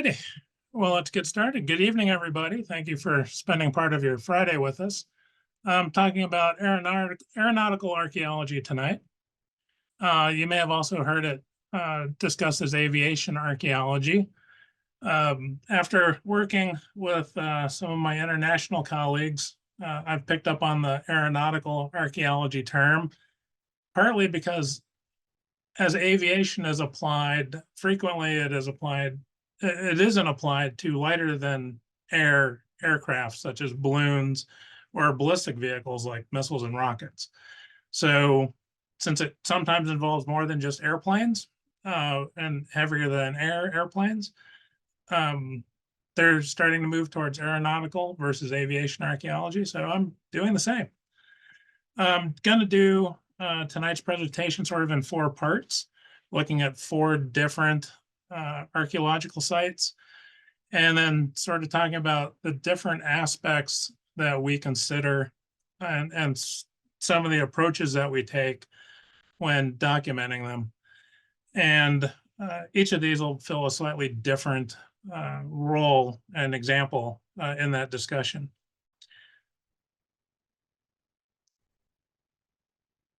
righty. Well, let's get started. Good evening, everybody. Thank you for spending part of your Friday with us. I'm talking about aeronautical archaeology tonight. You may have also heard it discussed as aviation archaeology. After working with some of my international colleagues, I've picked up on the aeronautical archaeology term, partly because as aviation is applied, frequently it isn't applied to lighter than air aircraft, such as balloons or ballistic vehicles like missiles and rockets. So since it sometimes involves more than just airplanes and heavier than air airplanes, they're starting to move towards aeronautical versus aviation archaeology. So I'm doing the same. I'm going to do tonight's presentation sort of in 4 parts, looking at 4 different archaeological sites, and then sort of talking about the different aspects that we consider and some of the approaches that we take when documenting them. And each of these will fill a slightly different role and example in that discussion.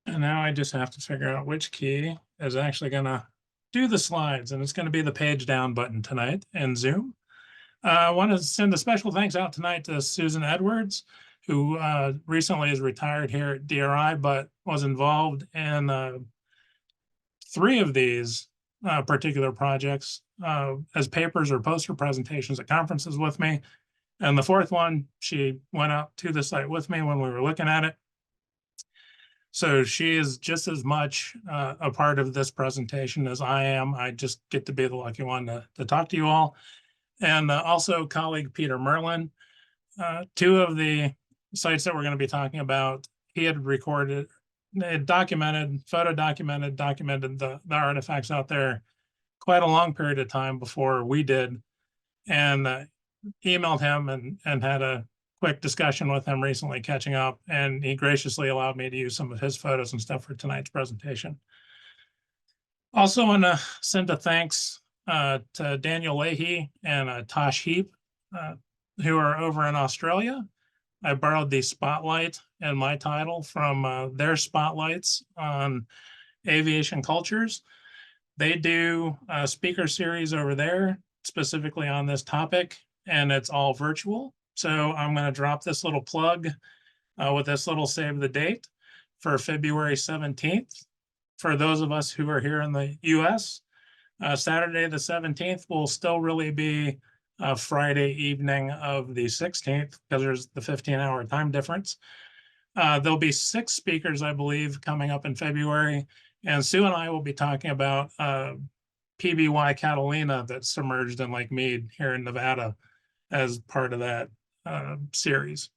And now I just have to figure out which key is actually going to do the slides, and it's going to be the page down button tonight in Zoom. I want to send a special thanks out tonight to Susan Edwards, who recently is retired here at DRI, but was involved in 3 of these particular projects as papers or poster presentations at conferences with me. And the 4th one, she went out to the site with me when we were looking at it. So she is just as much a part of this presentation as I am. I just get to be the lucky one to talk to you all. And also colleague Peter Merlin. 2 of the sites that we're going to be talking about, he had recorded, documented the artifacts out there quite a long period of time before we did, and emailed him and had a quick discussion with him recently, catching up, and he graciously allowed me to use some of his photos and stuff for tonight's presentation. Also want to send a thanks to Daniel Leahy and Tosh Heap, who are over in Australia. I borrowed the spotlight and my title from their spotlights on aviation cultures. They do a speaker series over there, specifically on this topic, and it's all virtual. So I'm going to drop this little plug with this little save the date for February 17th. For those of us who are here in the US, Saturday the 17th will still really be Friday evening of the 16th, because there's the 15-hour time difference. There'll be 6 speakers, I believe, coming up in February, and Sue and I will be talking about PBY Catalina that's submerged in Lake Mead here in Nevada as part of that series.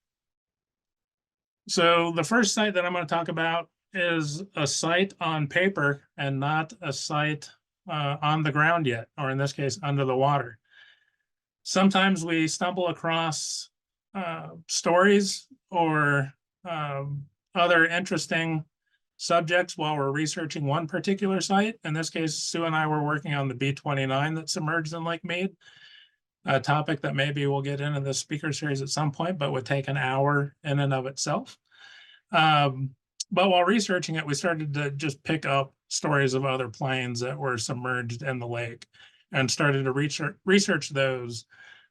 So the first site that I'm going to talk about is a site on paper and not a site on the ground yet, or in this case, under the water. Sometimes we stumble across stories or other interesting subjects while we're researching one particular site. In this case, Sue and I were working on the B-29 that submerged in Lake Mead, a topic that maybe we'll get into the speaker series at some point, but would take an hour in and of itself. But while researching it, we started to just pick up stories of other planes that were submerged in the lake and started to research those,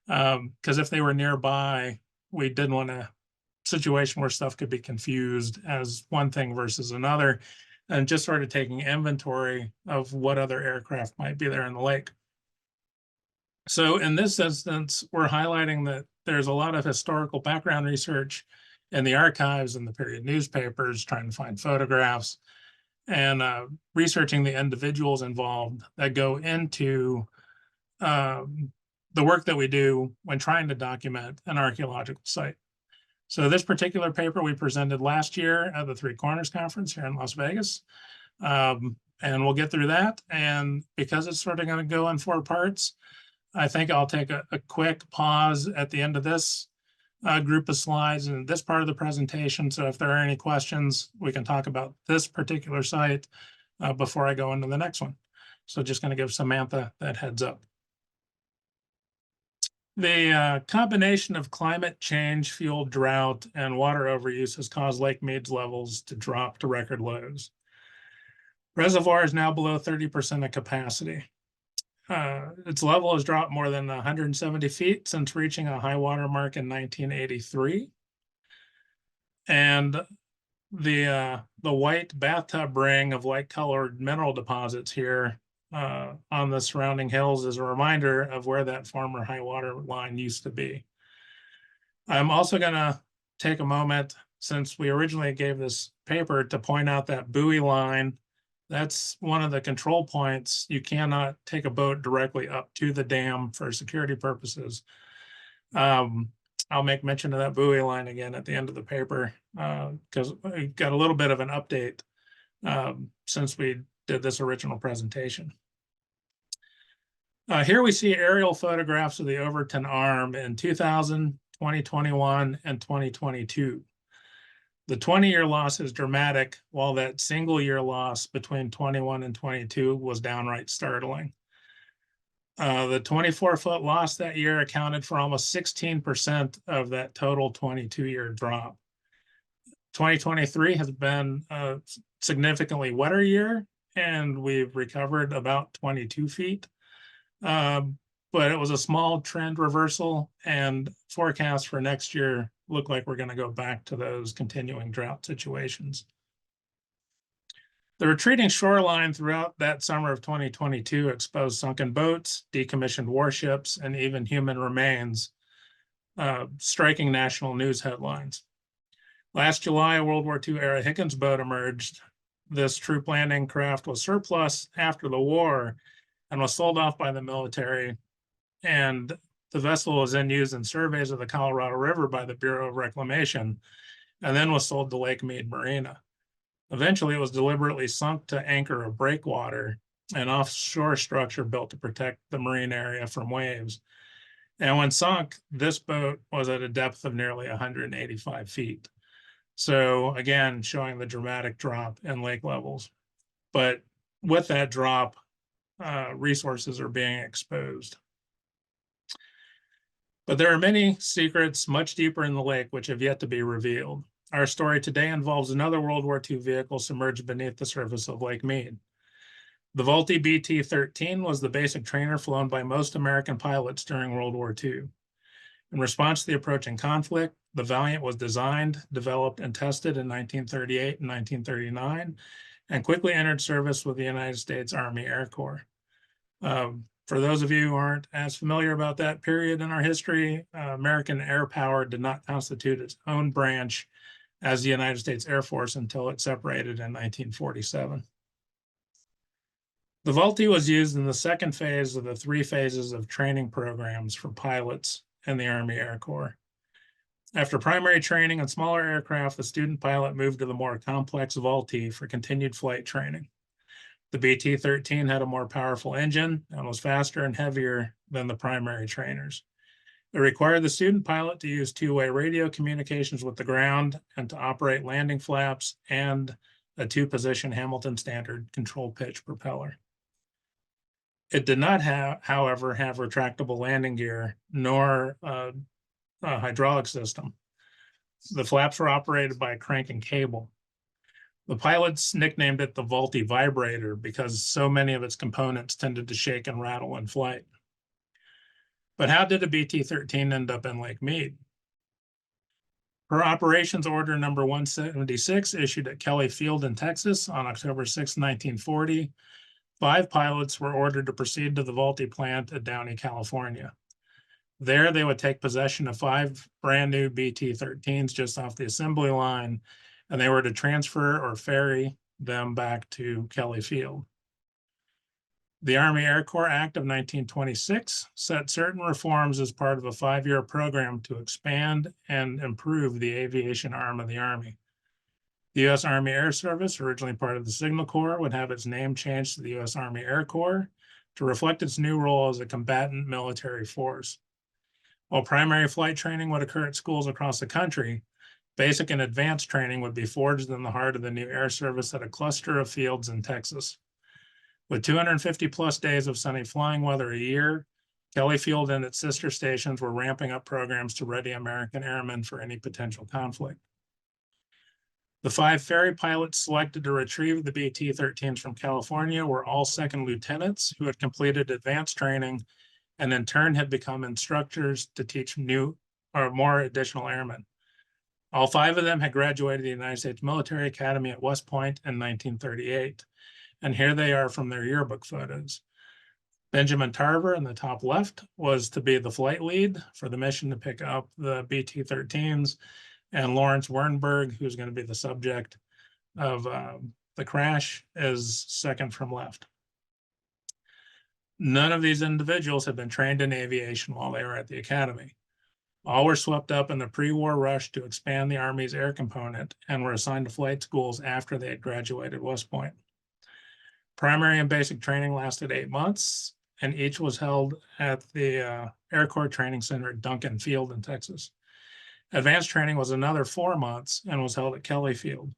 because if they were nearby, we didn't want a situation where stuff could be confused as one thing versus another, and just sort of taking inventory of what other aircraft might be there in the lake. So in this instance, we're highlighting that there's a lot of historical background research in the archives and the period newspapers, trying to find photographs and researching the individuals involved that go into the work that we do when trying to document an archaeological site. So this particular paper we presented last year at the Three Corners Conference here in Las Vegas. And we'll get through that. And because it's sort of going to go in 4 parts, I think I'll take a quick pause at the end of this group of slides and this part of the presentation. So if there are any questions, we can talk about this particular site before I go into the next one. So just going to give Samantha that heads up. The combination of climate change, fueled drought, and water overuse has caused Lake Mead's levels to drop to record lows. Reservoir is now below 30% of capacity. Its level has dropped more than 170 feet since reaching a high water mark in 1983. And the white bathtub ring of light-colored mineral deposits here on the surrounding hills is a reminder of where that former high water line used to be. I'm also going to take a moment, since we originally gave this paper, to point out that buoy line. That's one of the control points. You cannot take a boat directly up to the dam for security purposes. I'll make mention of that buoy line again at the end of the paper because we got a little bit of an update since we did this original presentation. Here we see aerial photographs of the Overton Arm in 2000, 2021, and 2022. The 20-year loss is dramatic, while that single-year loss between 21 and 22 was downright startling. The 24-foot loss that year accounted for almost 16% of that total 22-year drop. 2023 has been a significantly wetter year, and we've recovered about 22 feet. But it was a small trend reversal, and forecasts for next year look like we're going to go back to those continuing drought situations. The retreating shoreline throughout that summer of 2022 exposed sunken boats, decommissioned warships, and even human remains, striking national news headlines. Last July, a World War II era Higgins boat emerged. This troop landing craft was surplus after the war and was sold off by the military. And the vessel was then used in surveys of the Colorado River by the Bureau of Reclamation, and then was sold to Lake Mead Marina. Eventually, it was deliberately sunk to anchor a breakwater, an offshore structure built to protect the marine area from waves. And when sunk, this boat was at a depth of nearly 185 feet. So again, showing the dramatic drop in lake levels. But with that drop, resources are being exposed. But there are many secrets much deeper in the lake which have yet to be revealed. Our story today involves another World War II vehicle submerged beneath the surface of Lake Mead. The Vultee BT-13 was the basic trainer flown by most American pilots during World War II. In response to the approaching conflict, the Valiant was designed, developed, and tested in 1938 and 1939, and quickly entered service with the United States Army Air Corps. For those of you who aren't as familiar about that period in our history, American air power did not constitute its own branch as the United States Air Force until it separated in 1947. The Vultee was used in the second phase of the 3 phases of training programs for pilots in the Army Air Corps. After primary training on smaller aircraft, the student pilot moved to the more complex Vultee for continued flight training. The BT-13 had a more powerful engine and was faster and heavier than the primary trainers. It required the student pilot to use two-way radio communications with the ground and to operate landing flaps and a 2-position Hamilton standard control pitch propeller. It did not however, have retractable landing gear nor a hydraulic system. The flaps were operated by a crank and cable. The pilots nicknamed it the Vultee Vibrator because so many of its components tended to shake and rattle in flight. But how did a BT-13 end up in Lake Mead? Per Operations Order Number 176, issued at Kelly Field in Texas on October 6, 1940, 5 pilots were ordered to proceed to the Vultee plant at Downey, California. There, they would take possession of 5 brand new BT-13s just off the assembly line, and they were to transfer or ferry them back to Kelly Field. The Army Air Corps Act of 1926 set certain reforms as part of a 5-year program to expand and improve the aviation arm of the Army. The U.S. Army Air Service, originally part of the Signal Corps, would have its name changed to the U.S. Army Air Corps to reflect its new role as a combatant military force. While primary flight training would occur at schools across the country, basic and advanced training would be forged in the heart of the new Air Service at a cluster of fields in Texas. With 250 plus days of sunny flying weather a year, Kelly Field and its sister stations were ramping up programs to ready American airmen for any potential conflict. The 5 ferry pilots selected to retrieve the BT-13s from California were all second lieutenants who had completed advanced training and in turn had become instructors to teach new or more additional airmen. All 5 of them had graduated the United States Military Academy at West Point in 1938. And here they are from their yearbook photos. Benjamin Tarver in the top left was to be the flight lead for the mission to pick up the BT-13s, and Lawrence Wernberg, who's going to be the subject of the crash, is second from left. None of these individuals had been trained in aviation while they were at the academy. All were swept up in the pre-war rush to expand the Army's air component and were assigned to flight schools after they had graduated West Point. Primary and basic training lasted 8 months, and each was held at the Air Corps Training Center at Duncan Field in Texas. Advanced training was another 4 months and was held at Kelly Field.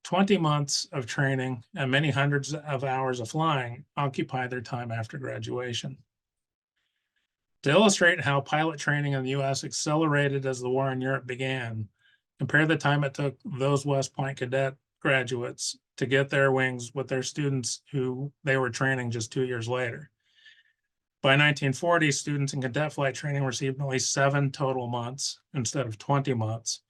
20 months of training and many hundreds of hours of flying occupied their time after graduation. To illustrate how pilot training in the U.S. accelerated as the war in Europe began, compare the time it took those West Point cadet graduates to get their wings with their students who they were training just 2 years later. By 1940, students in cadet flight training received only 7 total months instead of 20 months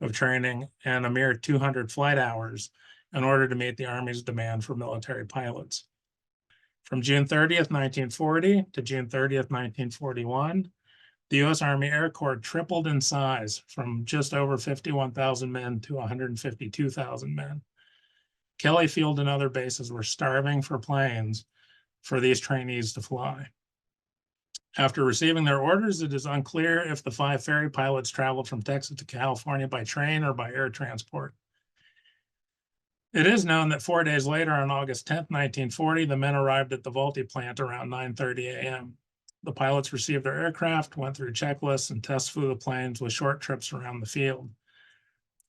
of training and a mere 200 flight hours in order to meet the Army's demand for military pilots. From June 30th, 1940 to June 30th, 1941, the U.S. Army Air Corps tripled in size from just over 51,000 men to 152,000 men. Kelly Field and other bases were starving for planes for these trainees to fly. After receiving their orders, it is unclear if the 5 ferry pilots traveled from Texas to California by train or by air transport. It is known that 4 days later, on August 10, 1940, the men arrived at the Vultee plant around 9:30 a.m. The pilots received their aircraft, went through checklists, and test flew the planes with short trips around the field.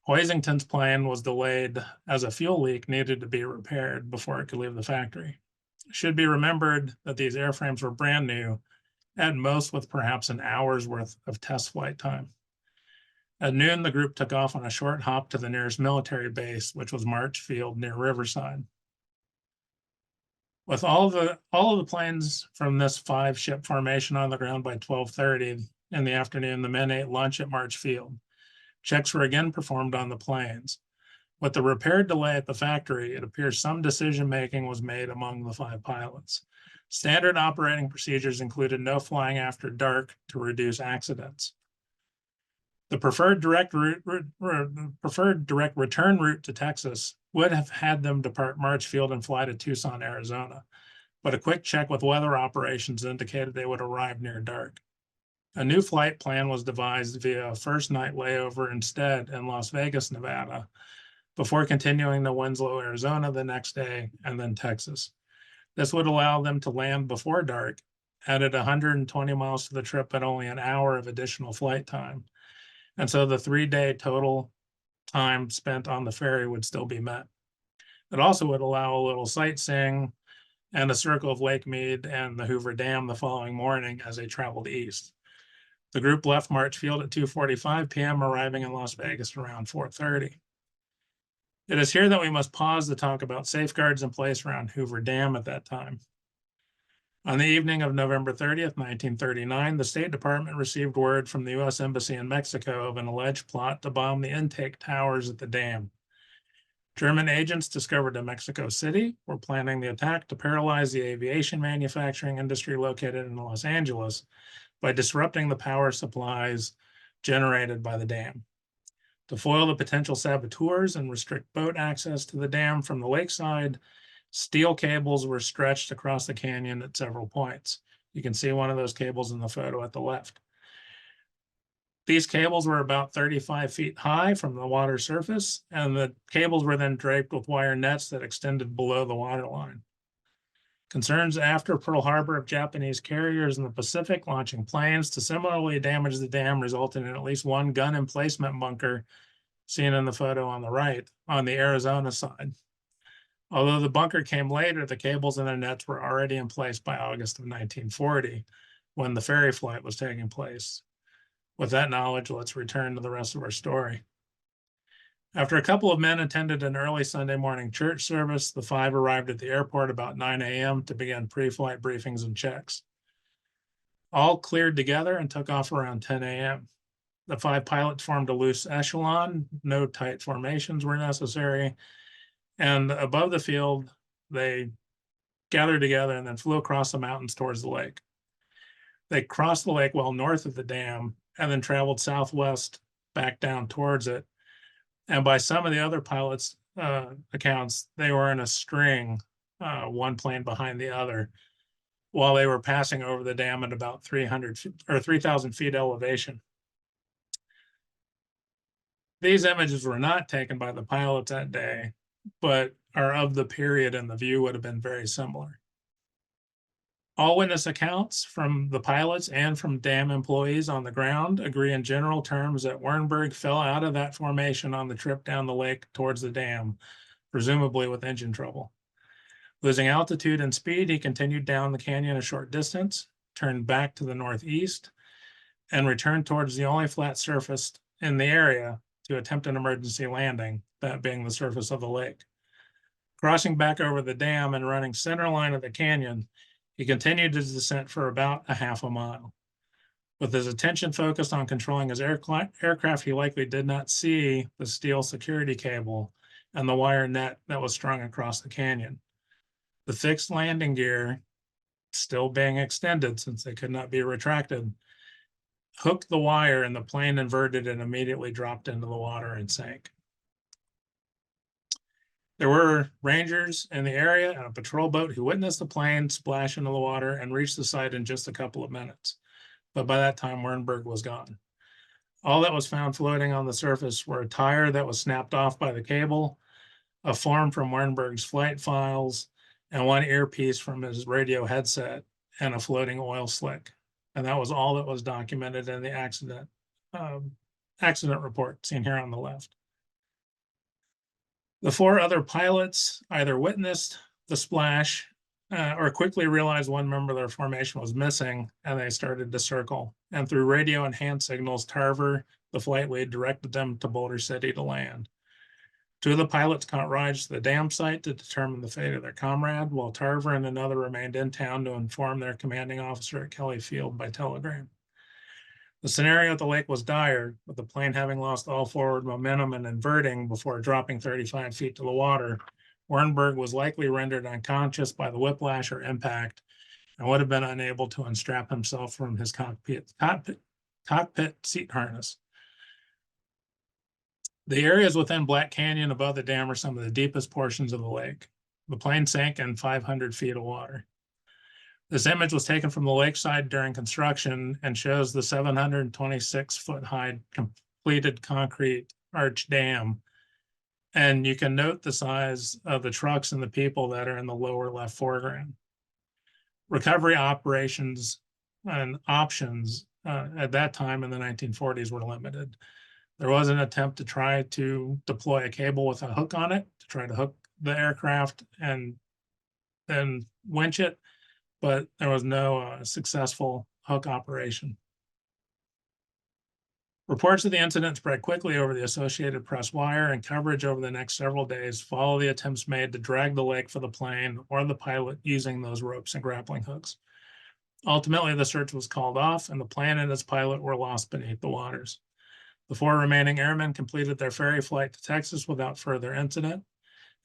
Hoisington's plane was delayed as a fuel leak needed to be repaired before it could leave the factory. It should be remembered that these airframes were brand new, at most with perhaps an hour's worth of test flight time. At noon, the group took off on a short hop to the nearest military base, which was March Field near Riverside. With all of the planes from this 5-ship formation on the ground by 12:30 in the afternoon, the men ate lunch at March Field. Checks were again performed on the planes. With the repair delay at the factory, it appears some decision-making was made among the 5 pilots. Standard operating procedures included no flying after dark to reduce accidents. The preferred direct return route to Texas would have had them depart March Field and fly to Tucson, Arizona, but a quick check with weather operations indicated they would arrive near dark. A new flight plan was devised via a first night layover instead in Las Vegas, Nevada, before continuing to Winslow, Arizona the next day, and then Texas. This would allow them to land before dark, added 120 miles to the trip, and only an hour of additional flight time. And so the 3-day total time spent on the ferry would still be met. It also would allow a little sightseeing and a circle of Lake Mead and the Hoover Dam the following morning as they traveled east. The group left March Field at 2:45 p.m., arriving in Las Vegas around 4:30. It is here that we must pause to talk about safeguards in place around Hoover Dam at that time. On the evening of November 30th, 1939, the State Department received word from the U.S. Embassy in Mexico of an alleged plot to bomb the intake towers at the dam. German agents discovered in Mexico City were planning the attack to paralyze the aviation manufacturing industry located in Los Angeles by disrupting the power supplies generated by the dam. To foil the potential saboteurs and restrict boat access to the dam from the lakeside, steel cables were stretched across the canyon at several points. You can see one of those cables in the photo at the left. These cables were about 35 feet high from the water surface, and the cables were then draped with wire nets that extended below the waterline. Concerns after Pearl Harbor of Japanese carriers in the Pacific launching planes to similarly damage the dam resulted in at least one gun emplacement bunker, seen in the photo on the right, on the Arizona side. Although the bunker came later, the cables and the nets were already in place by August of 1940, when the ferry flight was taking place. With that knowledge, let's return to the rest of our story. After a couple of men attended an early Sunday morning church service, the five arrived at the airport about 9 a.m. to begin pre-flight briefings and checks. All cleared together and took off around 10 a.m. The five pilots formed a loose echelon. No tight formations were necessary. And above the field, they gathered together and then flew across the mountains towards the lake. They crossed the lake well north of the dam and then traveled southwest back down towards it. And by some of the other pilots' accounts, they were in a string, one plane behind the other, while they were passing over the dam at about 3,000 feet elevation. These images were not taken by the pilots that day, but are of the period, and the view would have been very similar. All witness accounts from the pilots and from dam employees on the ground agree in general terms that Wernberg fell out of that formation on the trip down the lake towards the dam, presumably with engine trouble. Losing altitude and speed, he continued down the canyon a short distance, turned back to the northeast, and returned towards the only flat surface in the area to attempt an emergency landing, that being the surface of the lake. Crossing back over the dam and running center line of the canyon, he continued his descent for about a half a mile. With his attention focused on controlling his aircraft, he likely did not see the steel security cable and the wire net that was strung across the canyon. The fixed landing gear, still being extended since they could not be retracted, hooked the wire and the plane inverted and immediately dropped into the water and sank. There were rangers in the area and a patrol boat who witnessed the plane splash into the water and reached the site in just a couple of minutes. But by that time, Wernberg was gone. All that was found floating on the surface were a tire that was snapped off by the cable, a form from Wernberg's flight files, and one earpiece from his radio headset, and a floating oil slick. And that was all that was documented in the accident report seen here on the left. The four other pilots either witnessed the splash or quickly realized one member of their formation was missing, and they started to circle. And through radio and hand signals, Tarver, the flight lead, directed them to Boulder City to land. Two of the pilots caught rides to the dam site to determine the fate of their comrade, while Tarver and another remained in town to inform their commanding officer at Kelly Field by telegram. The scenario at the lake was dire, with the plane having lost all forward momentum and inverting before dropping 35 feet to the water. Wernberg was likely rendered unconscious by the whiplash or impact and would have been unable to unstrap himself from his cockpit seat harness. The areas within Black Canyon above the dam are some of the deepest portions of the lake. The plane sank in 500 feet of water. This image was taken from the lakeside during construction and shows the 726-foot high completed concrete arch dam. And you can note the size of the trucks and the people that are in the lower left foreground. Recovery operations and options at that time in the 1940s were limited. There was an attempt to try to deploy a cable with a hook on it to try to hook the aircraft and then winch it, but there was no successful hook operation. Reports of the incident spread quickly over the Associated Press wire, and coverage over the next several days followed the attempts made to drag the lake for the plane or the pilot using those ropes and grappling hooks. Ultimately, the search was called off, and the plane and its pilot were lost beneath the waters. The four remaining airmen completed their ferry flight to Texas without further incident.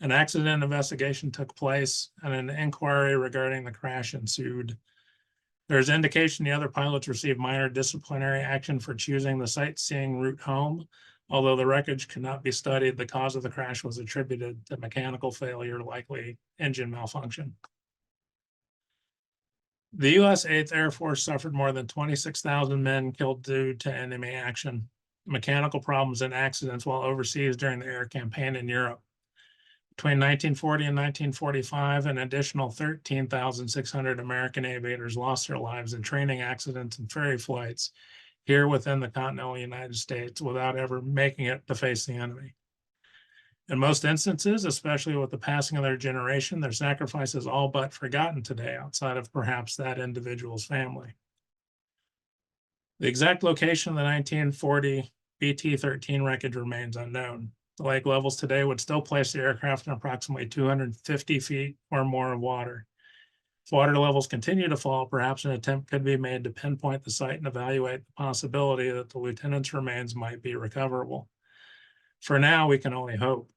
An accident investigation took place, and an inquiry regarding the crash ensued. There's indication the other pilots received minor disciplinary action for choosing the sightseeing route home. Although the wreckage could not be studied, the cause of the crash was attributed to mechanical failure, likely engine malfunction. The U.S. 8th Air Force suffered more than 26,000 men killed due to enemy action, mechanical problems, and accidents while overseas during the air campaign in Europe. Between 1940 and 1945, an additional 13,600 American aviators lost their lives in training accidents and ferry flights here within the continental United States without ever making it to face the enemy. In most instances, especially with the passing of their generation, their sacrifice is all but forgotten today outside of perhaps that individual's family. The exact location of the 1940 BT-13 wreckage remains unknown. The lake levels today would still place the aircraft in approximately 250 feet or more of water. If water levels continue to fall, perhaps an attempt could be made to pinpoint the site and evaluate the possibility that the lieutenant's remains might be recoverable. For now, we can only hope.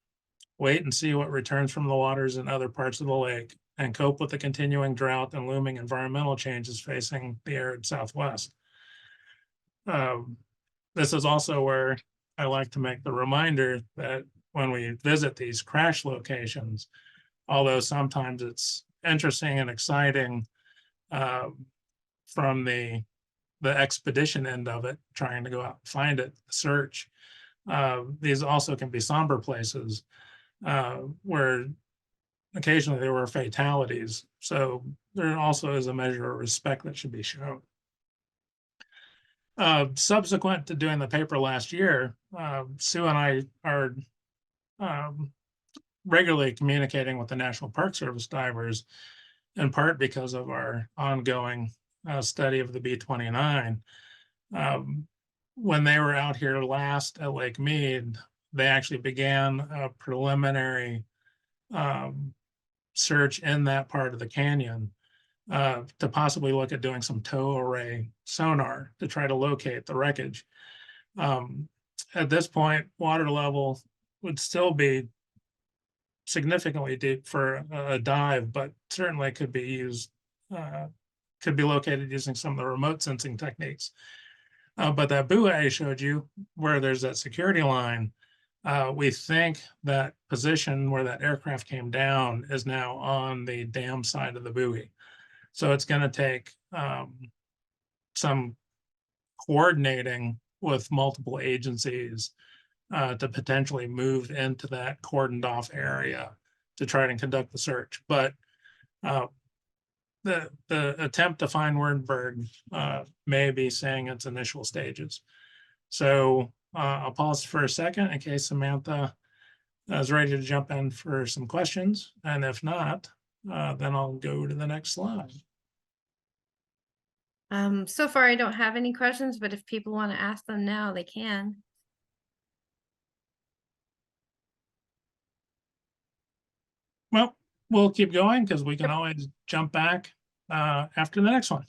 Wait and see what returns from the waters in other parts of the lake, and cope with the continuing drought and looming environmental changes facing the arid Southwest. This is also where I like to make the reminder that when we visit these crash locations, although sometimes it's interesting and exciting from the expedition end of it, trying to go out and find it, search, these also can be somber places where occasionally there were fatalities. So there also is a measure of respect that should be shown. Subsequent to doing the paper last year, Sue and I are regularly communicating with the National Park Service divers, in part because of our ongoing study of the B-29. When they were out here last at Lake Mead, they actually began a preliminary search in that part of the canyon to possibly look at doing some tow array sonar to try to locate the wreckage. At this point, water level would still be significantly deep for a dive, but certainly could be used, could be located using some of the remote sensing techniques. But that buoy I showed you, where there's that security line, we think that position where that aircraft came down is now on the dam side of the buoy. So it's going to take some coordinating with multiple agencies to potentially move into that cordoned off area to try to conduct the search. But the attempt to find Wernberg may be saying its initial stages. So I'll pause for a second in case Samantha is ready to jump in for some questions. And if not, then I'll go to the next slide. So far, I don't have any questions, but if people want to ask them now, they can. Well, we'll keep going because we can always jump back after the next one.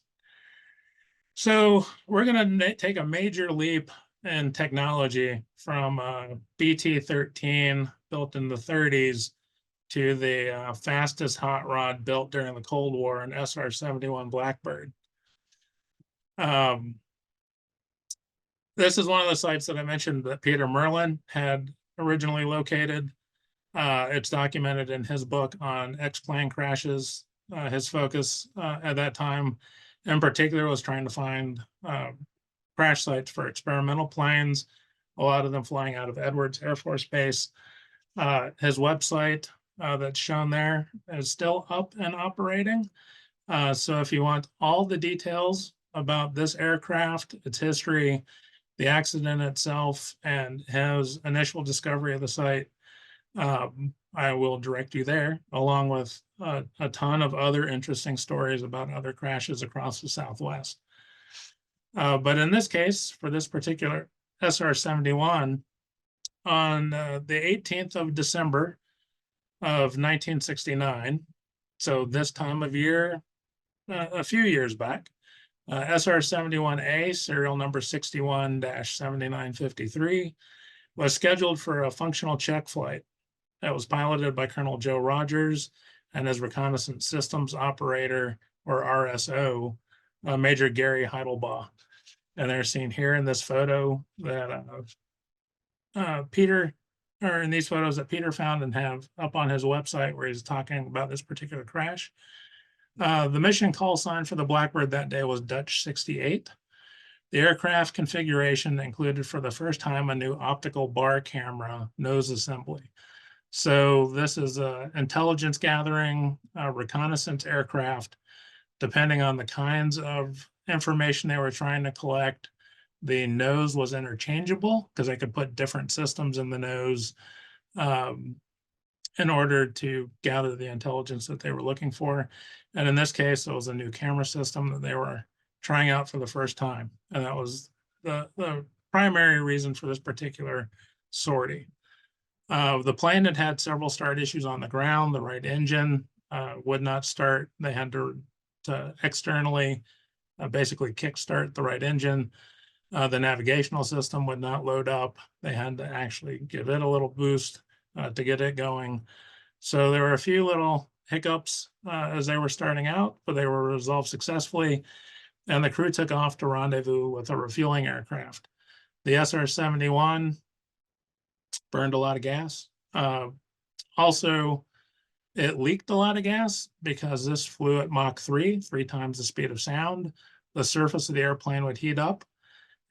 So we're going to take a major leap in technology from BT-13 built in the 30s to the fastest hot rod built during the Cold War, an SR-71 Blackbird. This is one of the sites that I mentioned that Peter Merlin had originally located. It's documented in his book on X-plane crashes. His focus at that time in particular was trying to find crash sites for experimental planes, a lot of them flying out of Edwards Air Force Base. His website that's shown there is still up and operating. So if you want all the details about this aircraft, its history, the accident itself, and his initial discovery of the site, I will direct you there, along with a ton of other interesting stories about other crashes across the Southwest. But in this case, for this particular SR-71, on the 18th of December of 1969, so this time of year, a few years back, SR-71A, serial number 61-7953, was scheduled for a functional check flight that was piloted by Colonel Joe Rogers and his reconnaissance systems operator, or RSO, Major Gary Heidelbaugh. And they're seen here in this photo that Peter, or in these photos that Peter found and have up on his website where he's talking about this particular crash. The mission call sign for the Blackbird that day was Dutch 68. The aircraft configuration included for the first time a new optical bar camera nose assembly. So this is an intelligence gathering, reconnaissance aircraft. Depending on the kinds of information they were trying to collect, the nose was interchangeable because they could put different systems in the nose in order to gather the intelligence that they were looking for. And in this case, it was a new camera system that they were trying out for the first time. And that was the primary reason for this particular sortie. The plane had had several start issues on the ground. The right engine would not start. They had to externally basically kickstart the right engine. The navigational system would not load up. They had to actually give it a little boost to get it going. So there were a few little hiccups as they were starting out, but they were resolved successfully. And the crew took off to rendezvous with a refueling aircraft. The SR-71 burned a lot of gas. Also, it leaked a lot of gas because this flew at Mach 3, 3 times the speed of sound. The surface of the airplane would heat up,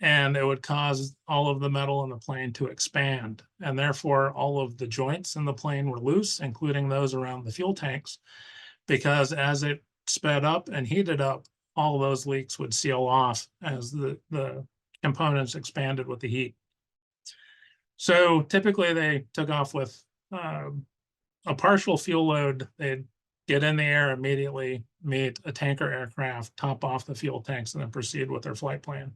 and it would cause all of the metal in the plane to expand. And therefore, all of the joints in the plane were loose, including those around the fuel tanks, because as it sped up and heated up, all of those leaks would seal off as the components expanded with the heat. So typically they took off with a partial fuel load. They'd get in the air immediately, meet a tanker aircraft, top off the fuel tanks, and then proceed with their flight plan.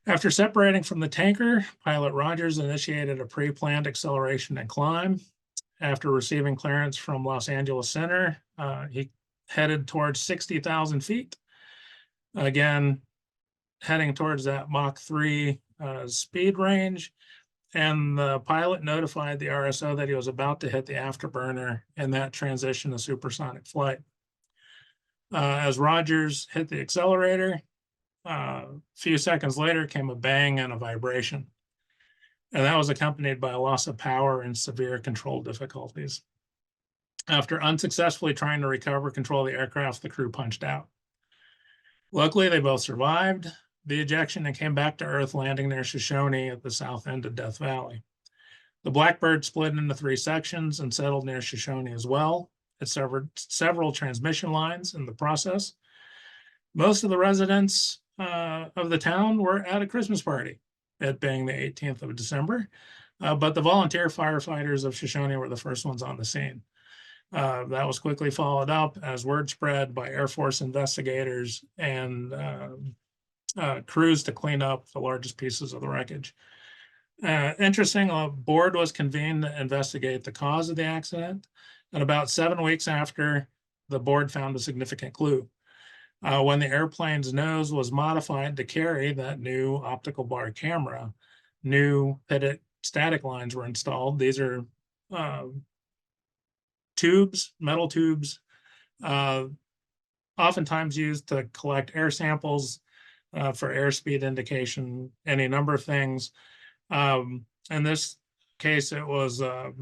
After separating from the tanker, pilot Rogers initiated a pre-planned acceleration and climb. After receiving clearance from Los Angeles Center, he headed towards 60,000 feet. Again, heading towards that Mach 3 speed range. And the pilot notified the RSO that he was about to hit the afterburner in that transition to supersonic flight. As Rogers hit the accelerator, a few seconds later came a bang and a vibration. And that was accompanied by a loss of power and severe control difficulties. After unsuccessfully trying to recover control of the aircraft, the crew punched out. Luckily, they both survived the ejection and came back to Earth, landing near Shoshone at the south end of Death Valley. The Blackbird split into 3 sections and settled near Shoshone as well. It severed several transmission lines in the process. Most of the residents of the town were at a Christmas party, it being the 18th of December, but the volunteer firefighters of Shoshone were the first ones on the scene. That was quickly followed up as word spread by Air Force investigators and crews to clean up the largest pieces of the wreckage. Interesting, a board was convened to investigate the cause of the accident. And about 7 weeks after, the board found a significant clue. When the airplane's nose was modified to carry that new optical bar camera, new pitted static lines were installed. These are tubes, metal tubes, oftentimes used to collect air samples for airspeed indication, any number of things. In this case, it was a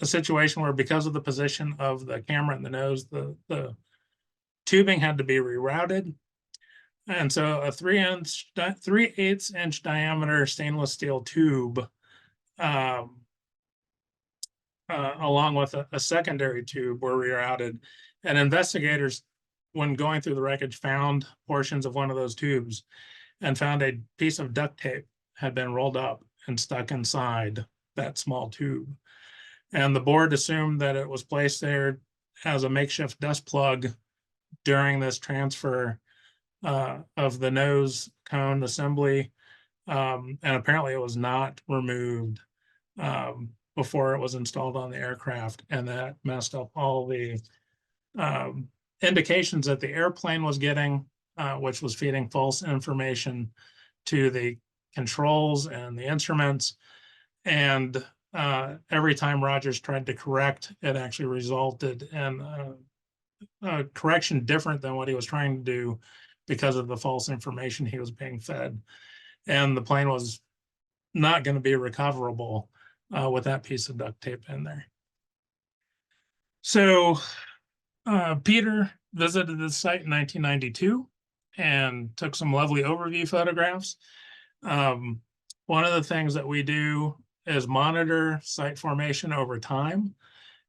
situation where, because of the position of the camera in the nose, the tubing had to be rerouted. And so a 3/8 inch diameter stainless steel tube, along with a secondary tube, were rerouted. And investigators, when going through the wreckage, found portions of one of those tubes and found a piece of duct tape had been rolled up and stuck inside that small tube. And the board assumed that it was placed there as a makeshift dust plug during this transfer of the nose cone assembly. And apparently it was not removed before it was installed on the aircraft. And that messed up all the indications that the airplane was getting, which was feeding false information to the controls and the instruments. And every time Rogers tried to correct, it actually resulted in a correction different than what he was trying to do because of the false information he was being fed. And the plane was not going to be recoverable with that piece of duct tape in there. So Peter visited the site in 1992 and took some lovely overview photographs. One of the things that we do is monitor site formation over time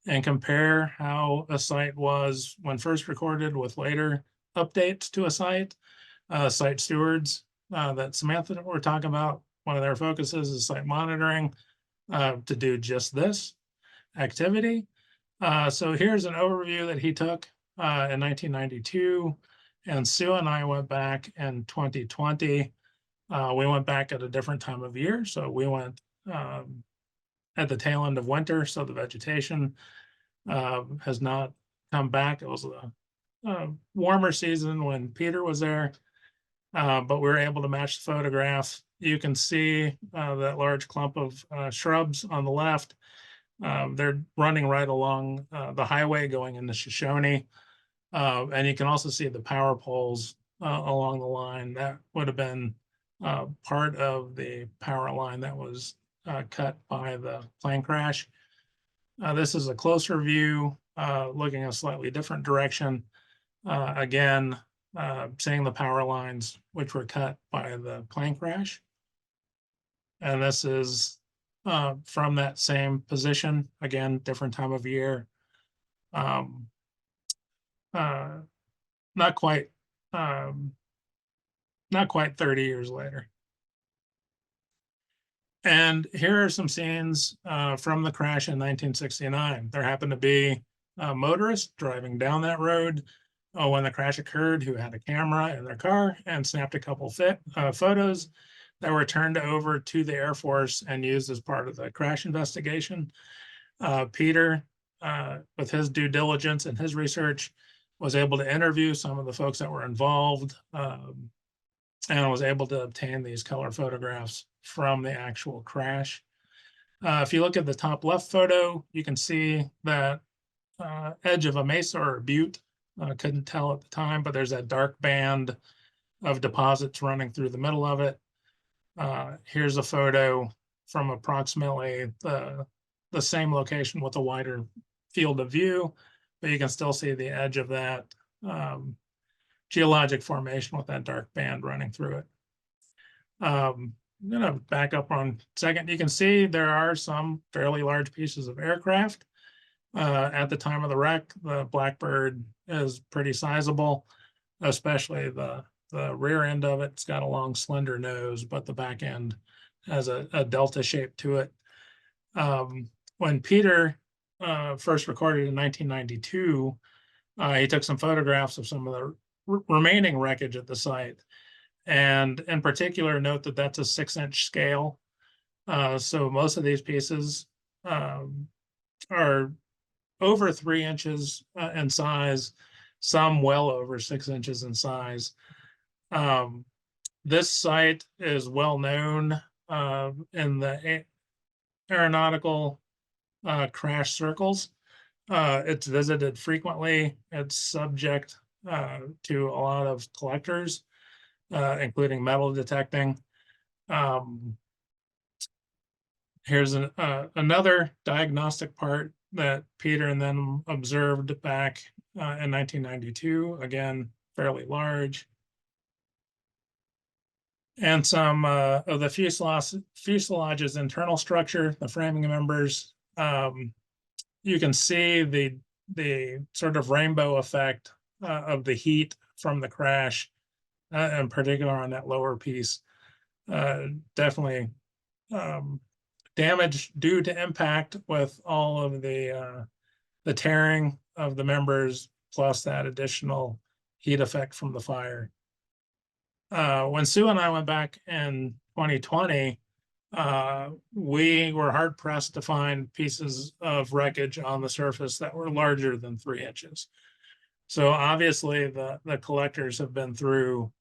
and compare how a site was when first recorded with later updates to a site. Site stewards that Samantha were talking about, one of their focuses is site monitoring to do just this activity. So here's an overview that he took in 1992, and Sue and I went back in 2020. We went back at a different time of year, so we went at the tail end of winter, so the vegetation has not come back. It was a warmer season when Peter was there, but we were able to match the photographs. You can see that large clump of shrubs on the left. They're running right along the highway going into Shoshone. And you can also see the power poles along the line. That would have been part of the power line that was cut by the plane crash. This is a closer view, looking a slightly different direction. Again, seeing the power lines which were cut by the plane crash. And this is from that same position, again, different time of year. Not quite 30 years later. And here are some scenes from the crash in 1969. There happened to be a motorist driving down that road when the crash occurred who had a camera in their car and snapped a couple photos that were turned over to the Air Force and used as part of the crash investigation. Peter, with his due diligence and his research, was able to interview some of the folks that were involved and was able to obtain these color photographs from the actual crash. If you look at the top left photo, you can see that edge of a mesa or a butte. Couldn't tell at the time, but there's that dark band of deposits running through the middle of it. Here's a photo from approximately the same location with a wider field of view, but you can still see the edge of that geologic formation with that dark band running through it. I'm gonna back up on a second. You can see there are some fairly large pieces of aircraft. At the time of the wreck, the Blackbird is pretty sizable, especially the rear end of it. It's got a long, slender nose, but the back end has a delta shape to it. When Peter first recorded in 1992, he took some photographs of some of the remaining wreckage at the site. And in particular, note that that's a 6-inch scale. So most of these pieces are over 3 inches in size, some well over 6 inches in size. This site is well known in the aeronautical crash circles. It's visited frequently. It's subject to a lot of collectors, including metal detecting. Here's another diagnostic part that Peter and them observed back in 1992, again, fairly large. And some of the fuselage's internal structure, the framing members. You can see the sort of rainbow effect of the heat from the crash, in particular on that lower piece. Definitely damage due to impact with all of the tearing of the members, plus that additional heat effect from the fire. When Sue and I went back in 2020, we were hard pressed to find pieces of wreckage on the surface that were larger than 3 inches. So obviously the collectors have been through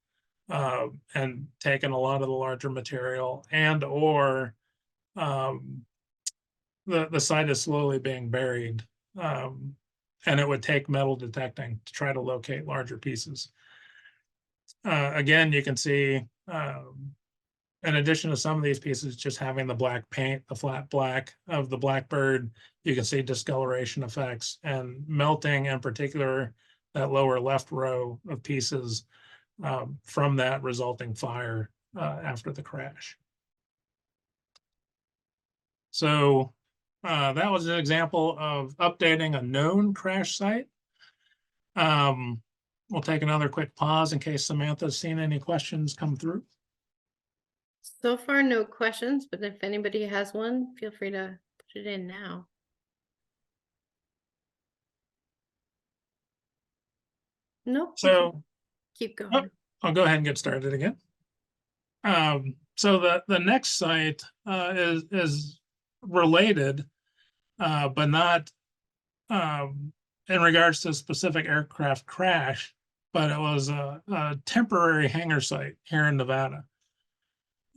and taken a lot of the larger material, and or the site is slowly being buried, and it would take metal detecting to try to locate larger pieces. Again, you can see, in addition to some of these pieces just having the black paint, the flat black of the Blackbird, you can see discoloration effects and melting, in particular, that lower left row of pieces from that resulting fire after the crash. So that was an example of updating a known crash site. We'll take another quick pause in case Samantha's seen any questions come through. So far, no questions, but if anybody has one, feel free to put it in now. Nope. So Keep oh, going. I'll go ahead and get started again. So the next site is related, but not in regards to a specific aircraft crash, but it was a temporary hangar site here in Nevada.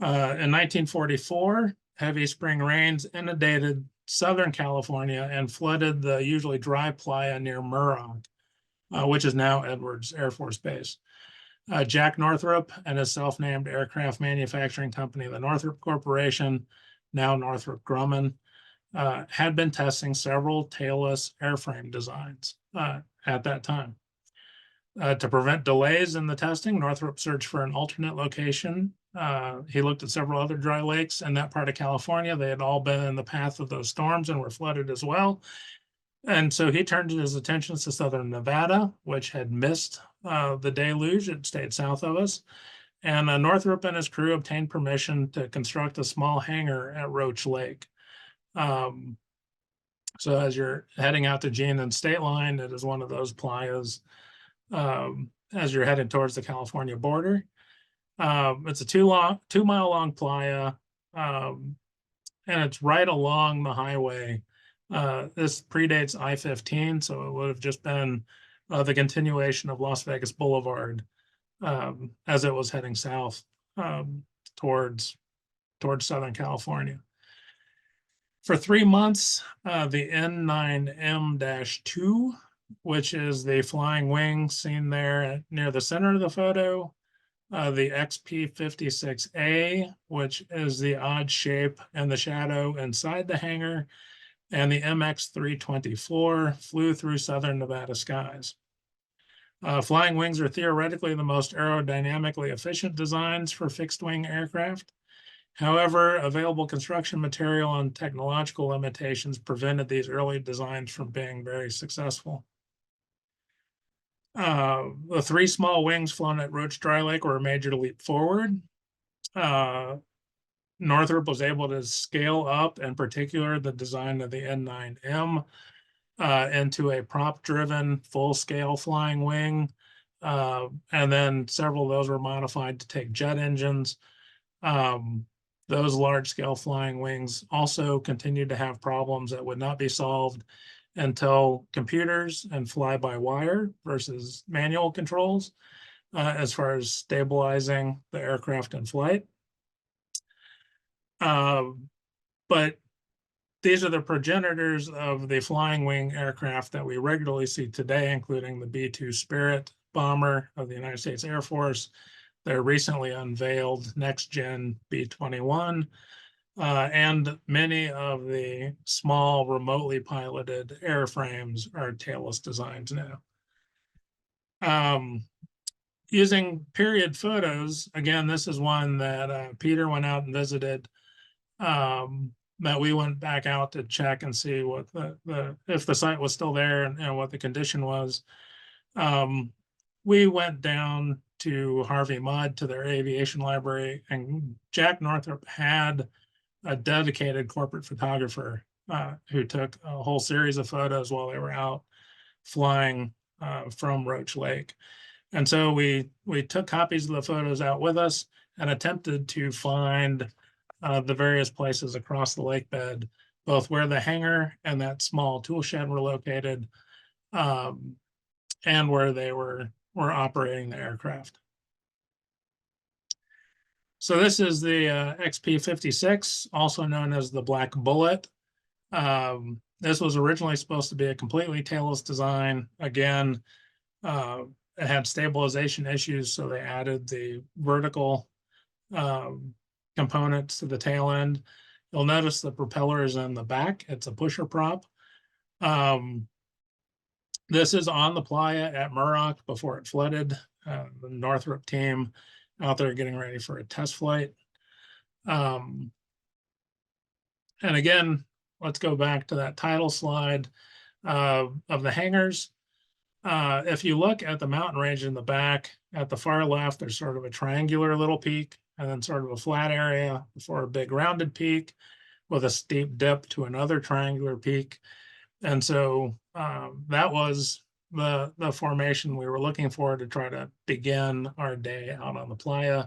In 1944, heavy spring rains inundated Southern California and flooded the usually dry playa near Muroc, which is now Edwards Air Force Base. Jack Northrop and his self-named aircraft manufacturing company, the Northrop Corporation, now Northrop Grumman, had been testing several tailless airframe designs at that time. To prevent delays in the testing, Northrop searched for an alternate location. He looked at several other dry lakes in that part of California. They had all been in the path of those storms and were flooded as well. And so he turned his attentions to southern Nevada, which had missed the deluge. It stayed south of us. And Northrop and his crew obtained permission to construct a small hangar at Roach Lake. So as you're heading out to Jean and State Line, it is one of those playas as you're heading towards the California border. It's a 2-mile long playa, and it's right along the highway. This predates I-15, so it would have just been the continuation of Las Vegas Boulevard as it was heading south towards Southern California. For 3 months, the N9M-2, which is the flying wing seen there near the center of the photo, the XP-56A, which is the odd shape and the shadow inside the hangar, and the MX-324 flew through southern Nevada skies. Flying wings are theoretically the most aerodynamically efficient designs for fixed-wing aircraft. However, available construction material and technological limitations prevented these early designs from being very successful. The 3 small wings flown at Roach Dry Lake were a major leap forward. Northrop was able to scale up, in particular, the design of the N9M into a prop-driven, full-scale flying wing. And then several of those were modified to take jet engines. Those large-scale flying wings also continued to have problems that would not be solved until computers and fly-by-wire versus manual controls as far as stabilizing the aircraft in flight. But these are the progenitors of the flying wing aircraft that we regularly see today, including the B-2 Spirit bomber of the United States Air Force, their recently unveiled next-gen B-21, and many of the small remotely piloted airframes are tailless designs now. Using period photos, again, this is one that Peter went out and visited, that we went back out to check and see what if the site was still there and what the condition was. We went down to Harvey Mudd to their aviation library, and Jack Northrop had a dedicated corporate photographer who took a whole series of photos while they were out flying from Roach Lake. And so we took copies of the photos out with us and attempted to find the various places across the lake bed, both where the hangar and that small tool shed were located, and where they were operating the aircraft. So this is the XP-56, also known as the Black Bullet. This was originally supposed to be a completely tailless design. Again, it had stabilization issues, so they added the vertical components to the tail end. You'll notice the propeller is in the back. It's a pusher prop. This is on the playa at Muroc before it flooded. The Northrop team out there getting ready for a test flight. And again, let's go back to that title slide of the hangars. If you look at the mountain range in the back, at the far left, there's sort of a triangular little peak and then sort of a flat area before a big rounded peak with a steep dip to another triangular peak. And so that was the formation we were looking for to try to begin our day out on the playa.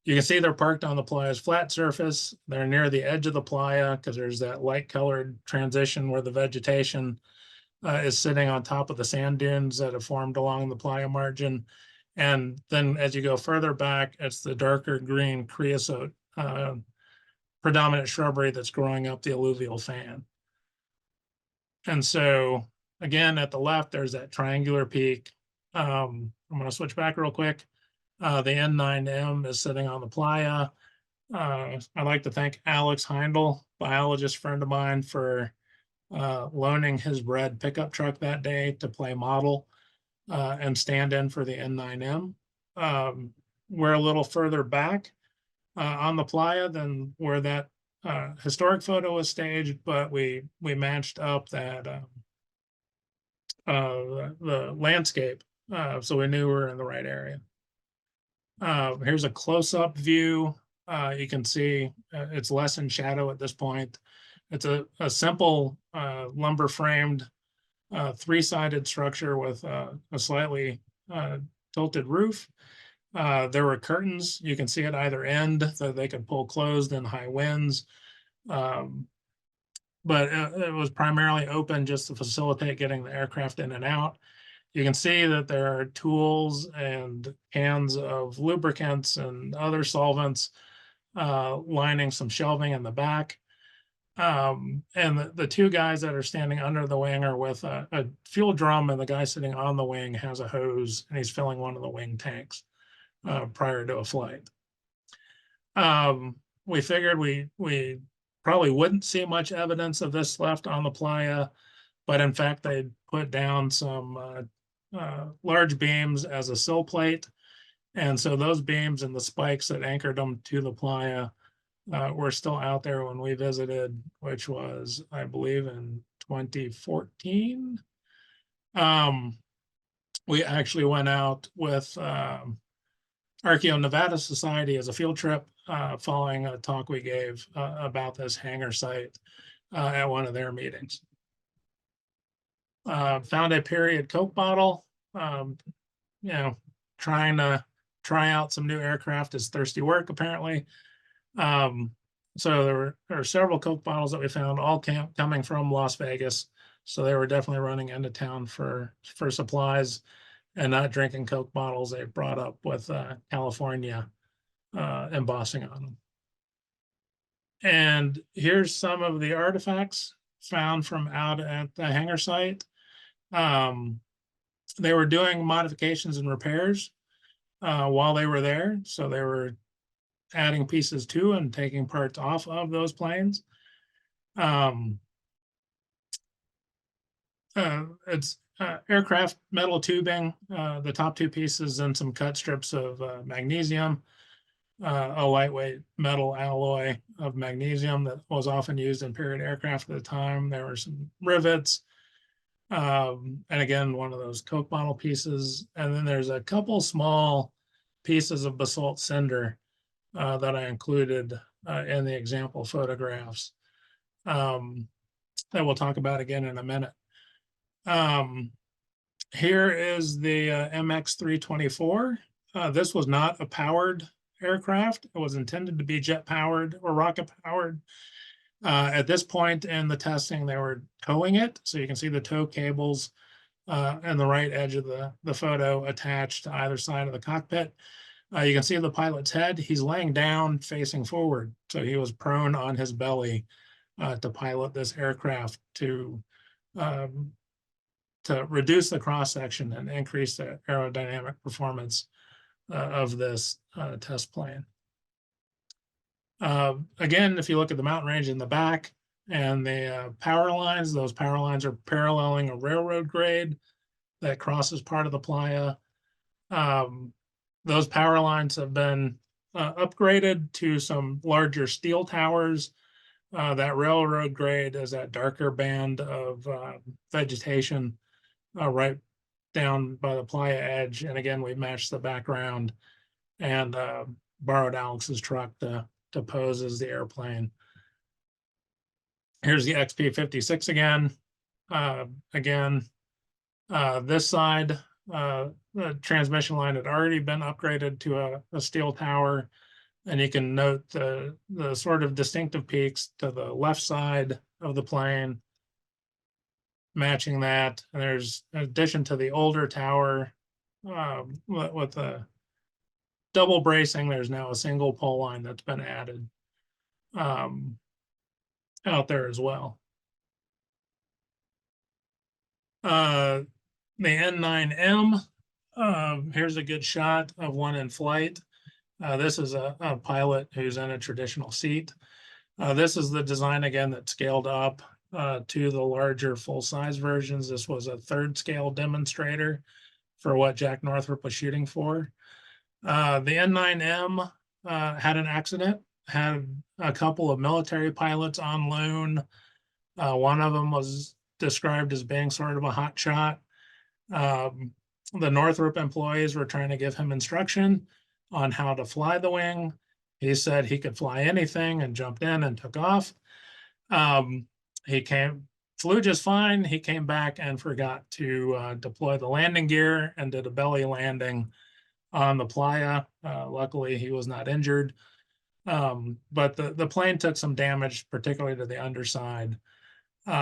You can see they're parked on the playa's flat surface. They're near the edge of the playa because there's that light colored transition where the vegetation is sitting on top of the sand dunes that have formed along the playa margin. And then as you go further back, it's the darker green creosote predominant shrubbery that's growing up the alluvial fan. And so again, at the left, there's that triangular peak. I'm going to switch back real quick. The N9M is sitting on the playa. I'd like to thank Alex Heindel, biologist friend of mine, for loaning his red pickup truck that day to play model and stand in for the N9M. We're a little further back on the playa than where that historic photo was staged, but we matched up that the landscape, so we knew we were in the right area. Here's a close-up view. You can see it's less in shadow at this point. It's a simple lumber framed three-sided structure with a slightly tilted roof. There were curtains, you can see at either end, that they could pull closed in high winds. But it was primarily open just to facilitate getting the aircraft in and out. You can see that there are tools and cans of lubricants and other solvents lining some shelving in the back. And the two guys that are standing under the wing are with a fuel drum, and the guy sitting on the wing has a hose and he's filling one of the wing tanks prior to a flight. We figured we probably wouldn't see much evidence of this left on the playa, but in fact, they put down some large beams as a sill plate. And so those beams and the spikes that anchored them to the playa were still out there when we visited, which was, I believe, in 2014. We actually went out with Archaeo Nevada Society as a field trip following a talk we gave about this hangar site at one of their meetings. Found a period Coke bottle, trying to try out some new aircraft is thirsty work, apparently. So there are several Coke bottles that we found, all coming from Las Vegas. So they were definitely running into town for supplies and not drinking Coke bottles they brought up with California embossing on them. And here's some of the artifacts found from out at the hangar site. They were doing modifications and repairs while they were there. So they were adding pieces to and taking parts off of those planes. It's aircraft metal tubing, the top two pieces, and some cut strips of magnesium, a lightweight metal alloy of magnesium that was often used in period aircraft at the time. There were some rivets, and again, one of those Coke bottle pieces. And then there's a couple small pieces of basalt cinder that I included in the example photographs that we'll talk about again in a minute. Here is the MX-324. This was not a powered aircraft. It was intended to be jet powered or rocket powered. At this point in the testing, they were towing it. So you can see the tow cables and the right edge of the photo attached to either side of the cockpit. You can see the pilot's head. He's laying down facing forward. So he was prone on his belly to pilot this aircraft to reduce the cross-section and increase the aerodynamic performance of this test plane. Again, if you look at the mountain range in the back and the power lines, those power lines are paralleling a railroad grade that crosses part of the playa. Those power lines have been upgraded to some larger steel towers. That railroad grade is that darker band of vegetation right down by the playa edge. And again, we matched the background and borrowed Alex's truck to pose as the airplane. Here's the XP-56 again. Again, This side, the transmission line had already been upgraded to a steel tower. And you can note the sort of distinctive peaks to the left side of the plane, matching that. And there's, in addition to the older tower, with the double bracing, there's now a single pole line that's been added out there as well. The N9M, here's a good shot of one in flight. This is a pilot who's in a traditional seat. This is the design again that scaled up to the larger full-size versions. This was a third scale demonstrator for what Jack Northrop was shooting for. The N9M had an accident, had a couple of military pilots on loan. One of them was described as being sort of a hot shot. The Northrop employees were trying to give him instruction on how to fly the wing. He said he could fly anything and jumped in and took off. He flew just fine. He came back and forgot to deploy the landing gear and did a belly landing on the playa. Luckily, he was not injured. But the plane took some damage, particularly to the underside.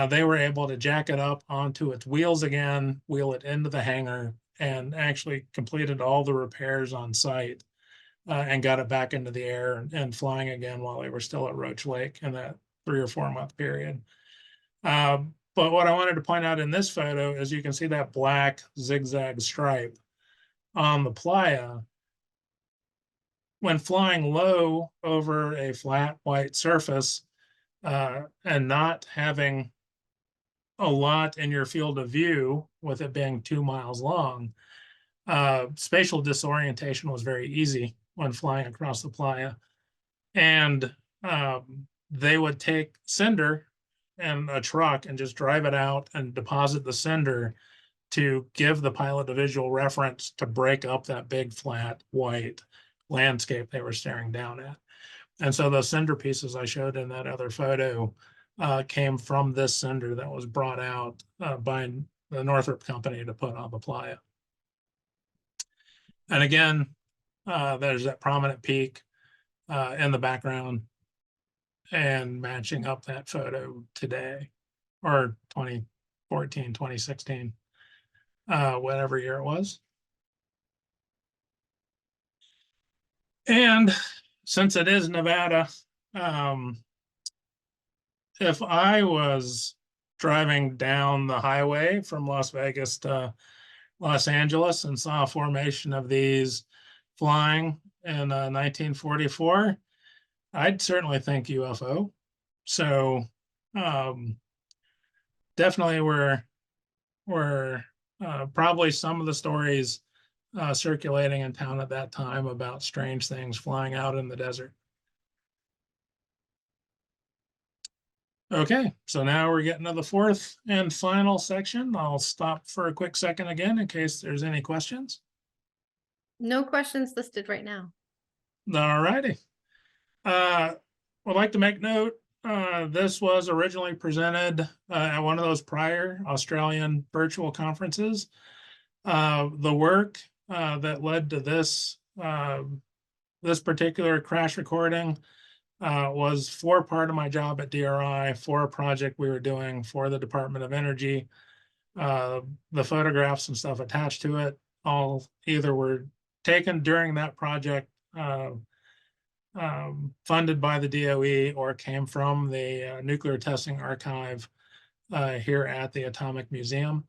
They were able to jack it up onto its wheels again, wheel it into the hangar, and actually completed all the repairs on site and got it back into the air and flying again while they were still at Roach Lake in that 3 or 4 month period. But what I wanted to point out in this photo is you can see that black zigzag stripe on the playa. When flying low over a flat white surface and not having a lot in your field of view, with it being 2 miles long, spatial disorientation was very easy when flying across the playa. And they would take cinder and a truck and just drive it out and deposit the cinder to give the pilot a visual reference to break up that big flat white landscape they were staring down at. And so those cinder pieces I showed in that other photo came from this cinder that was brought out by the Northrop company to put on the playa. And again, there's that prominent peak in the background and matching up that photo today, or 2014, 2016, whatever year it was. And since it is Nevada, if I was driving down the highway from Las Vegas to Los Angeles and saw a formation of these flying in 1944, I'd certainly think UFO. So definitely were probably some of the stories circulating in town at that time about strange things flying out in the desert. Okay, so now we're getting to the fourth and final section. I'll stop for a quick second again in case there's any questions. No questions listed right now. All righty. I'd like to make note, this was originally presented at one of those prior Australian virtual conferences. The work that led to this particular crash recording was for part of my job at DRI for a project we were doing for the Department of Energy. The photographs and stuff attached to it all either were taken during that project, funded by the DOE, or came from the Nuclear Testing Archive here at the Atomic Museum.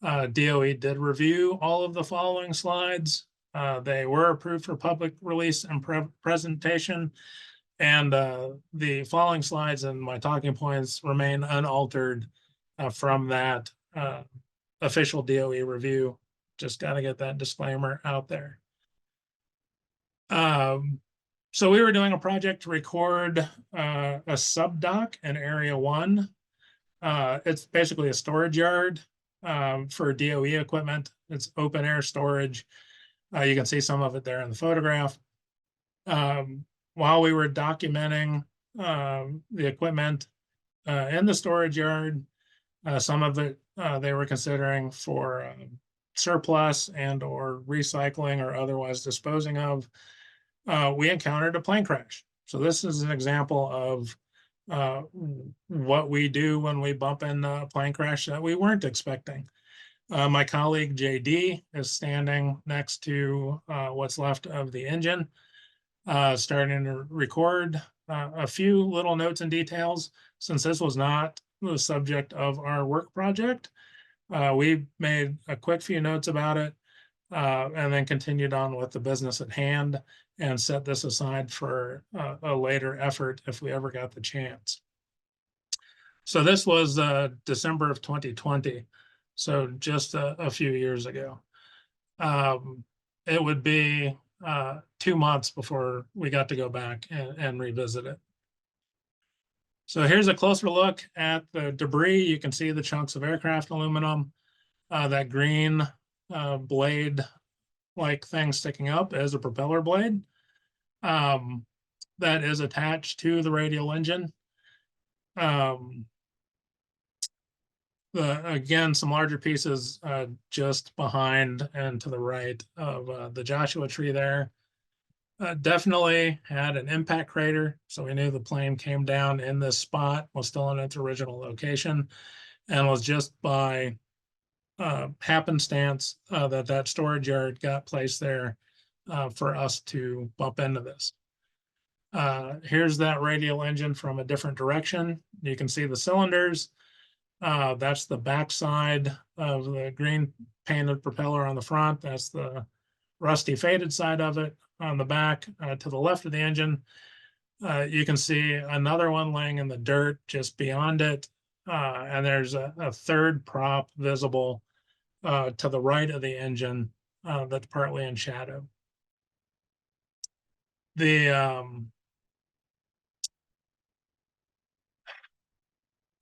DOE did review all of the following slides. They were approved for public release and presentation. And the following slides and my talking points remain unaltered from that official DOE review. Just got to get that disclaimer out there. So we were doing a project to record a subdock in Area 1. It's basically a storage yard for DOE equipment. It's open air storage. You can see some of it there in the photograph. While we were documenting the equipment in the storage yard, some of it they were considering for surplus and or recycling or otherwise disposing of, we encountered a plane crash. So this is an example of what we do when we bump in a plane crash that we weren't expecting. My colleague JD is standing next to what's left of the engine, starting to record a few little notes and details. Since this was not the subject of our work project, we made a quick few notes about it, and then continued on with the business at hand and set this aside for a later effort if we ever got the chance. So this was December of 2020, so just a few years ago. It would be 2 months before we got to go back and revisit it. So here's a closer look at the debris. You can see the chunks of aircraft aluminum. That green blade-like thing sticking up is a propeller blade that is attached to the radial engine. Again, some larger pieces just behind and to the right of the Joshua tree there. Definitely had an impact crater, so we knew the plane came down in this spot, was still in its original location, and was just by happenstance that storage yard got placed there for us to bump into this. Here's that radial engine from a different direction. You can see the cylinders. That's the backside of the green painted propeller on the front. That's the rusty faded side of it on the back. To the left of the engine, you can see another one laying in the dirt just beyond it. And there's a third prop visible to the right of the engine that's partly in shadow.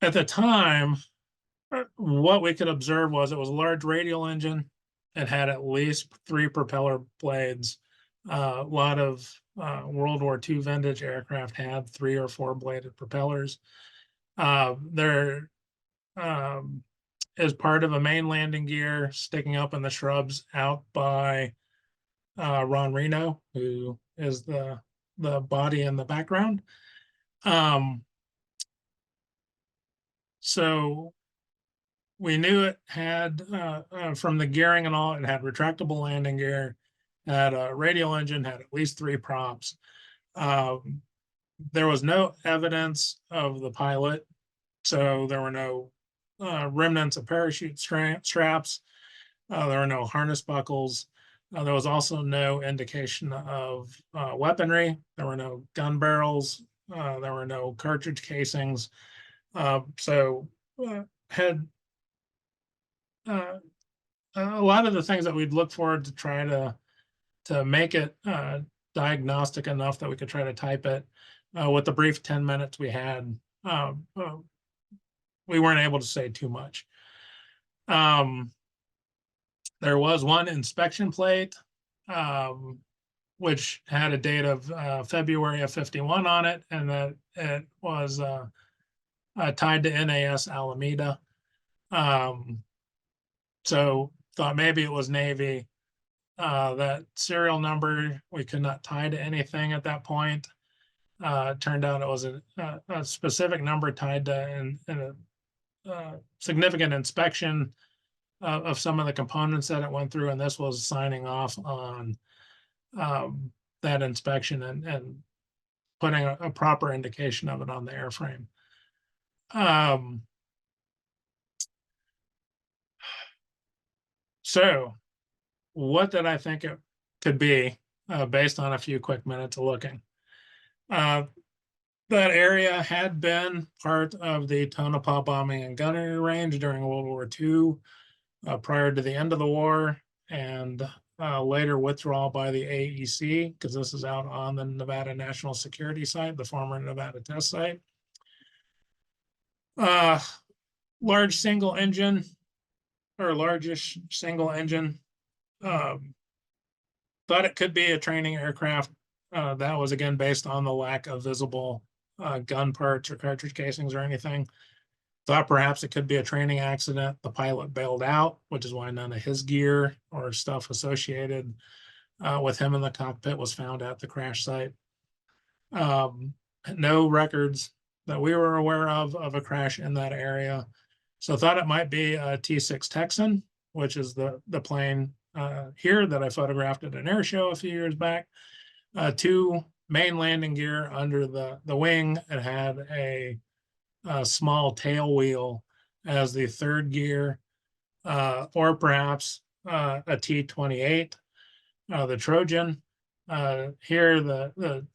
At the time, what we could observe was it was a large radial engine. It had at least 3 propeller blades. A lot of World War II vintage aircraft had 3 or 4 bladed propellers. There is part of a main landing gear sticking up in the shrubs out by Ron Reno, who is the body in the background. So we knew it had, from the gearing and all, it had retractable landing gear, had a radial engine, had at least 3 props. There was no evidence of the pilot, so there were no remnants of parachute straps. There were no harness buckles. There was also no indication of weaponry. There were no gun barrels. There were no cartridge casings. So had a lot of the things that we'd look for to try to make it diagnostic enough that we could try to type it. With the brief 10 minutes we had, we weren't able to say too much. There was one inspection plate, which had a date of February of 51 on it, and that it was tied to NAS Alameda. So thought maybe it was Navy. That serial number we could not tie to anything at that point. Turned out it was a specific number tied to a significant inspection of some of the components that it went through, and this was signing off on that inspection and putting a proper indication of it on the airframe. So what did I think it could be based on a few quick minutes of looking? That area had been part of the Tonopah bombing and gunnery range during World War II, prior to the end of the war, and later withdrawal by the AEC, because this is out on the Nevada National Security Site, the former Nevada Test Site. Large single engine, or largish single engine. Thought it could be a training aircraft. That was again based on the lack of visible gun parts or cartridge casings or anything. Thought perhaps it could be a training accident. The pilot bailed out, which is why none of his gear or stuff associated with him in the cockpit was found at the crash site. No records that we were aware of a crash in that area. So thought it might be a T-6 Texan, which is the plane here that I photographed at an air show a few years back. Two main landing gear under the wing. It had a small tail wheel as the third gear, or perhaps a T-28, the Trojan. Here, the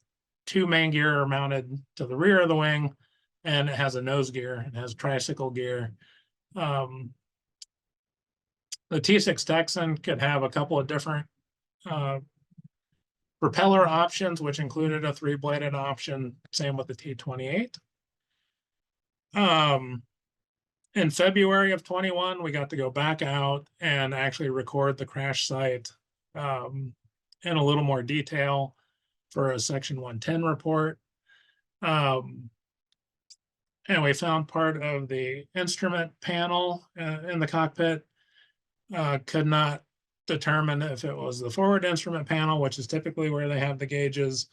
two main gear are mounted to the rear of the wing, and it has a nose gear. It has tricycle gear. The T-6 Texan could have a couple of different propeller options, which included a 3-bladed option, same with the T-28. In February of 21, we got to go back out and actually record the crash site in a little more detail for a Section 110 report. And we found part of the instrument panel in the cockpit. Could not determine if it was the forward instrument panel, which is typically where they have the gauges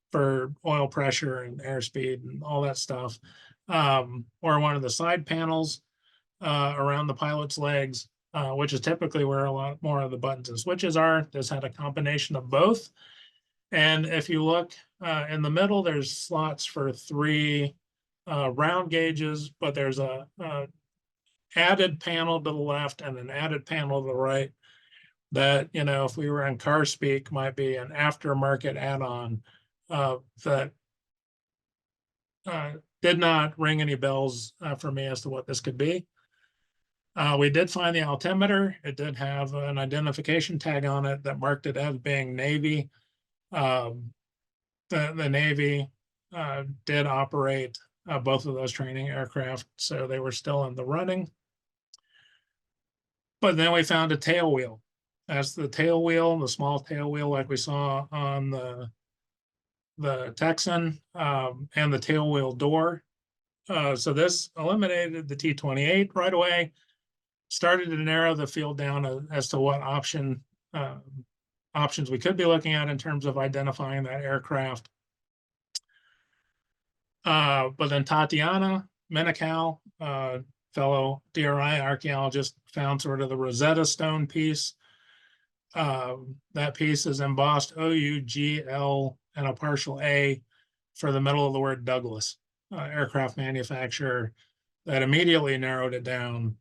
for oil pressure and airspeed and all that stuff, or one of the side panels around the pilot's legs, which is typically where a lot more of the buttons and switches are. This had a combination of both. And if you look in the middle, there's slots for 3 round gauges, but there's a added panel to the left and an added panel to the right that, you know, if we were in car speak, might be an aftermarket add-on that did not ring any bells for me as to what this could be. We did find the altimeter. It did have an identification tag on it that marked it as being Navy. The Navy did operate both of those training aircraft, so they were still in the running. But then we found a tail wheel. That's the tail wheel, the small tail wheel like we saw on the Texan, and the tail wheel door. So this eliminated the T-28 right away, started to narrow the field down as to what options we could be looking at in terms of identifying that aircraft. But then Tatiana Minical, fellow DRI archaeologist, found sort of the Rosetta Stone piece. That piece is embossed OUGL and a partial A for the middle of the word Douglas, aircraft manufacturer. That immediately narrowed it down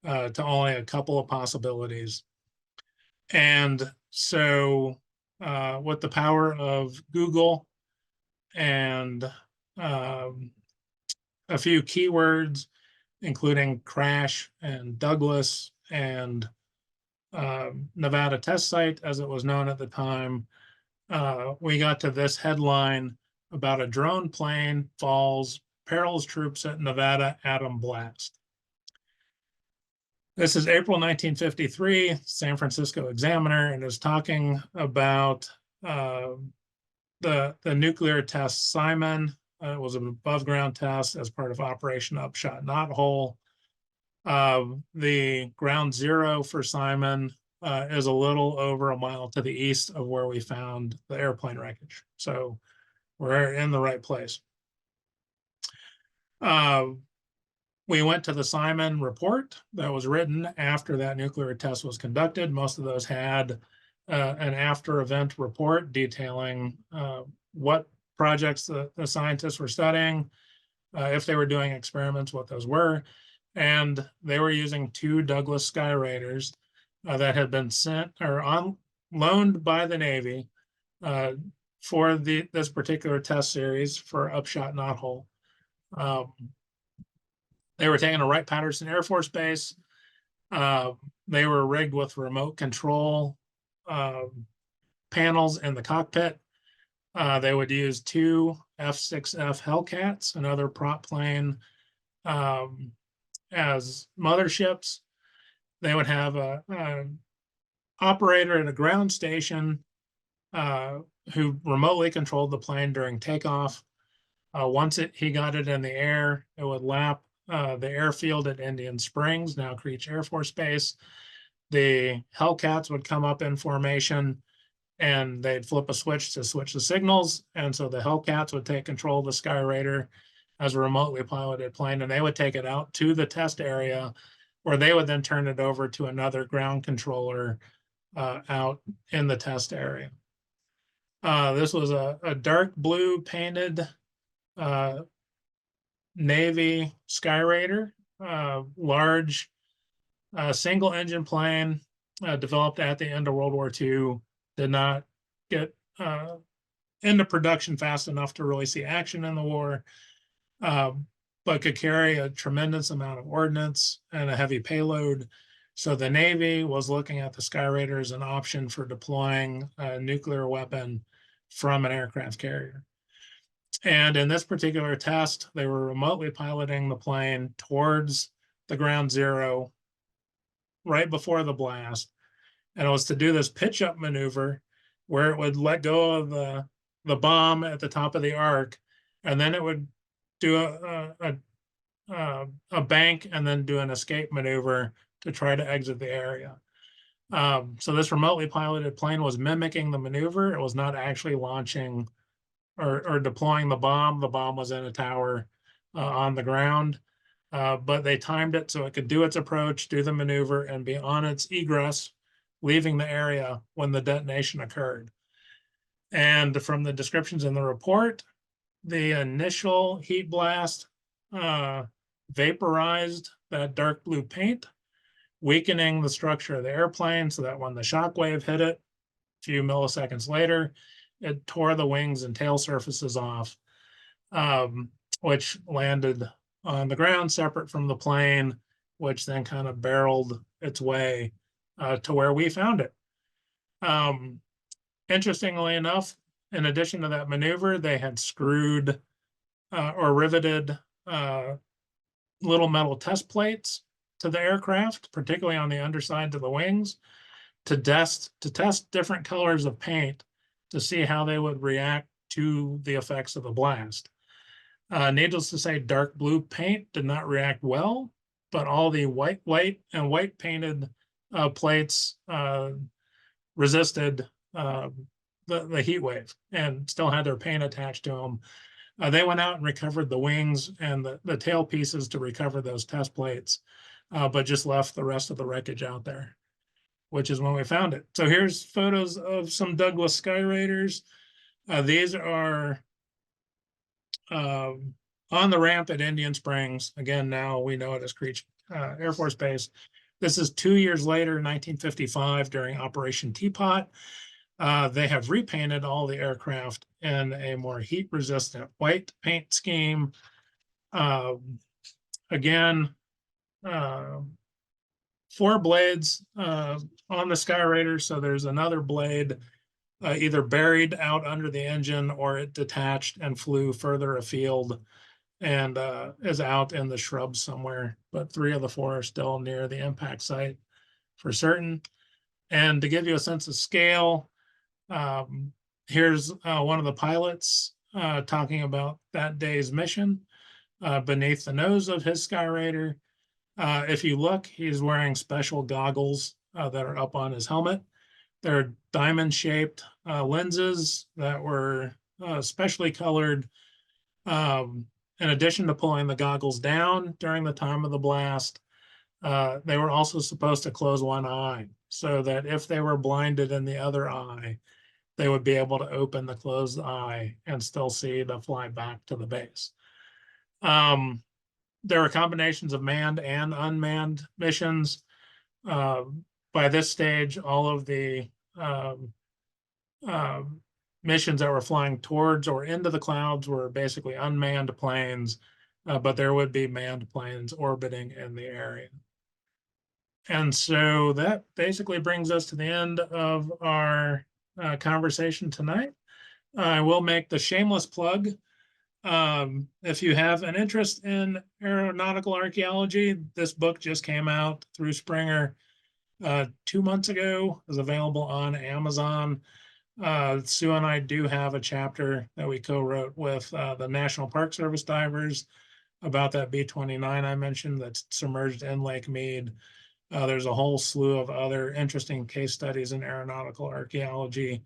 to only a couple of possibilities. And so with the power of Google and a few keywords, including crash and Douglas and Nevada test site, as it was known at the time, we got to this headline about a drone plane falls, perils troops at Nevada atom blast. This is April 1953, San Francisco Examiner, and is talking about the nuclear test Simon. It was an above ground test as part of Operation Upshot Knothole. The ground zero for Simon is a little over a mile to the east of where we found the airplane wreckage. So we're in the right place. We went to the Simon report that was written after that nuclear test was conducted. Most of those had an after event report detailing what projects the scientists were studying, if they were doing experiments, what those were. And they were using 2 Douglas Skyraiders that had been sent or loaned by the Navy for this particular test series for Upshot Knothole. They were taken to Wright-Patterson Air Force Base. They were rigged with remote control panels in the cockpit. They would use 2 F-6F Hellcats, another prop plane, as motherships. They would have an operator at a ground station who remotely controlled the plane during takeoff. Once he got it in the air, it would lap the airfield at Indian Springs, now Creech Air Force Base. The Hellcats would come up in formation and they'd flip a switch to switch the signals. And so the Hellcats would take control of the Skyraider as a remotely piloted plane, and they would take it out to the test area where they would then turn it over to another ground controller out in the test area. This was a dark blue painted Navy Skyraider, large single engine plane developed at the end of World War II, did not get into production fast enough to really see action in the war, but could carry a tremendous amount of ordnance and a heavy payload. So the Navy was looking at the Skyraider as an option for deploying a nuclear weapon from an aircraft carrier. And in this particular test, they were remotely piloting the plane towards the ground zero right before the blast. And it was to do this pitch up maneuver where it would let go of the bomb at the top of the arc, and then it would do a bank and then do an escape maneuver to try to exit the area. So this remotely piloted plane was mimicking the maneuver. It was not actually launching or deploying the bomb. The bomb was in a tower on the ground, but they timed it so it could do its approach, do the maneuver, and be on its egress, leaving the area when the detonation occurred. And from the descriptions in the report, the initial heat blast vaporized that dark blue paint, weakening the structure of the airplane so that when the shock wave hit it a few milliseconds later, it tore the wings and tail surfaces off, which landed on the ground separate from the plane, which then kind of barreled its way to where we found it. Interestingly enough, in addition to that maneuver, they had screwed or riveted little metal test plates to the aircraft, particularly on the undersides of the wings, to test different colors of paint to see how they would react to the effects of the blast. Needless to say, dark blue paint did not react well, but all the white painted plates resisted the heat wave and still had their paint attached to them. They went out and recovered the wings and the tail pieces to recover those test plates, but just left the rest of the wreckage out there, which is when we found it. So here's photos of some Douglas Skyraiders. These are on the ramp at Indian Springs. Again, now we know it as Creech Air Force Base. This is 2 years later, 1955, during Operation Teapot. They have repainted all the aircraft in a more heat-resistant white paint scheme. Again, 4 blades on the Skyraider, so there's another blade either buried out under the engine or it detached and flew further afield and is out in the shrubs somewhere. But 3 of the 4 are still near the impact site for certain. And to give you a sense of scale, here's one of the pilots talking about that day's mission beneath the nose of his Skyraider. If you look, he's wearing special goggles that are up on his helmet. They're diamond-shaped lenses that were specially colored. In addition to pulling the goggles down during the time of the blast, they were also supposed to close one eye so that if they were blinded in the other eye, they would be able to open the closed eye and still see to fly back to the base. There were combinations of manned and unmanned missions. By this stage, all of the missions that were flying towards or into the clouds were basically unmanned planes, but there would be manned planes orbiting in the area. And so that basically brings us to the end of our conversation tonight. I will make the shameless plug. If you have an interest in aeronautical archaeology, this book just came out through Springer 2 months ago, is available on Amazon. Sue and I do have a chapter that we co-wrote with the National Park Service divers about that B-29 I mentioned that's submerged in Lake Mead. There's a whole slew of other interesting case studies in aeronautical archaeology.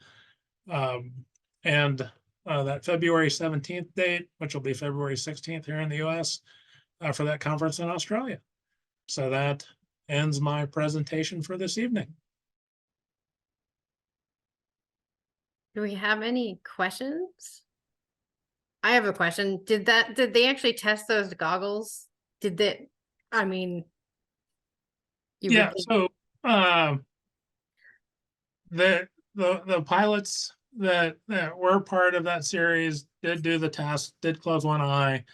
And that February 17th date, which will be February 16th here in the US, for that conference in Australia. So that ends my presentation for this evening. Do we have any questions? I have a question. Did they actually test those goggles? Did they, I mean, you would Yeah, think- so the pilots that were part of that series did do the test, did close one eye.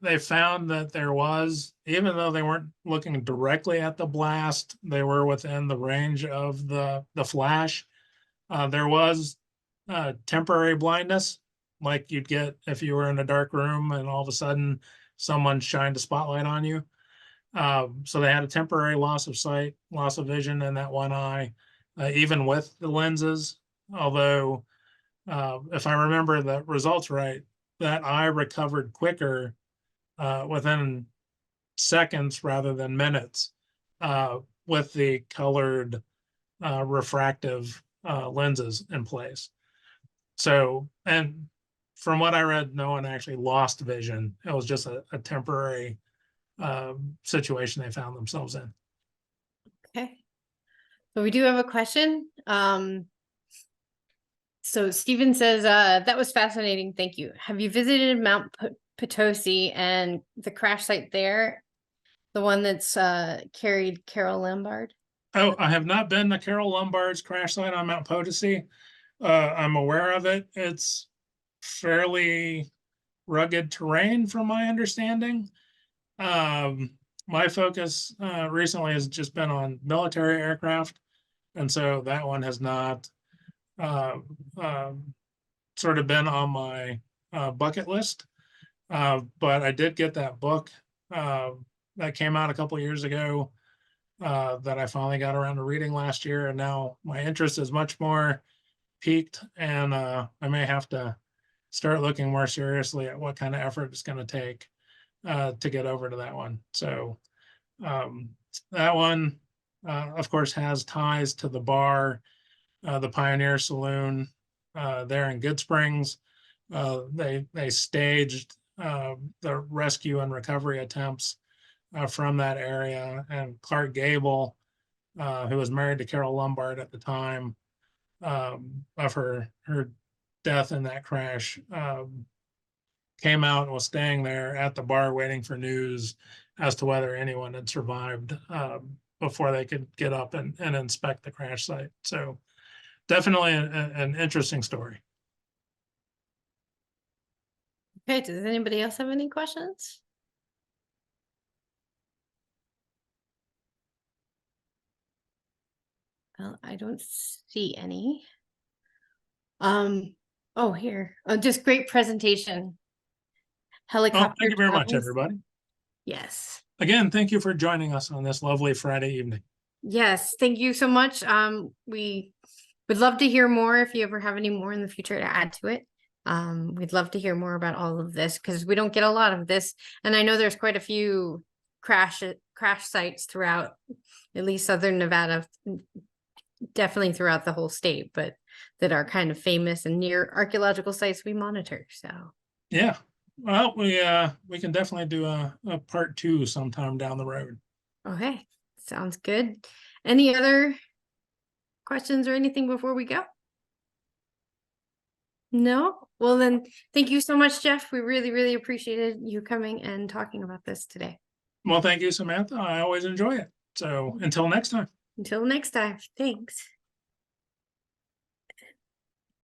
They found that there was, even though they weren't looking directly at the blast, they were within the range of the flash. There was temporary blindness, like you'd get if you were in a dark room and all of a sudden someone shined a spotlight on you. So they had a temporary loss of sight, loss of vision in that one eye, even with the lenses. Although, if I remember the results right, that eye recovered quicker within seconds rather than minutes with the colored refractive lenses in place. So, and from what I read, no one actually lost vision. It was just a temporary situation they found themselves in. Okay. So we do have a question. So Stephen says, that was fascinating. Thank you. Have you visited Mount Potosi and the crash site there? The one that's carried Carol Lombard? Oh, I have not been to Carol Lombard's crash site on Mount Potosi. I'm aware of it. It's fairly rugged terrain from my understanding. My focus recently has just been on military aircraft. And so that one has not sort of been on my bucket list. But I did get that book that came out a couple of years ago that I finally got around to reading last year. And now my interest is much more peaked, and I may have to start looking more seriously at what kind of effort it's going to take to get over to that one. So that one, of course, has ties to the bar, the Pioneer Saloon there in Good Springs. They staged the rescue and recovery attempts from that area, and Clark Gable, who was married to Carol Lombard at the time of her death in that crash, came out and was staying there at the bar waiting for news as to whether anyone had survived before they could get up and inspect the crash site. So definitely an interesting story. Okay, does anybody else have any questions? Well, I don't see any. Oh, here. Oh, just great presentation. Helicopter. Thank you very much, travels. everybody. Yes. Again, thank you for joining us on this lovely Friday evening. Yes, thank you so much. We would love to hear more if you ever have any more in the future to add to it. We'd love to hear more about all of this because we don't get a lot of this. And I know there's quite a few crash sites throughout at least Southern Nevada, definitely throughout the whole state, but that are kind of famous and near archaeological sites we monitor. So yeah, well, we can definitely do a part 2 sometime down the road. okay, sounds good. Any other questions or anything before we go? No? Well then, thank you so much, Jeff. We really appreciated you coming and talking about this today. Well, thank you, Samantha. I always enjoy it. So until next time. Until next time, thanks.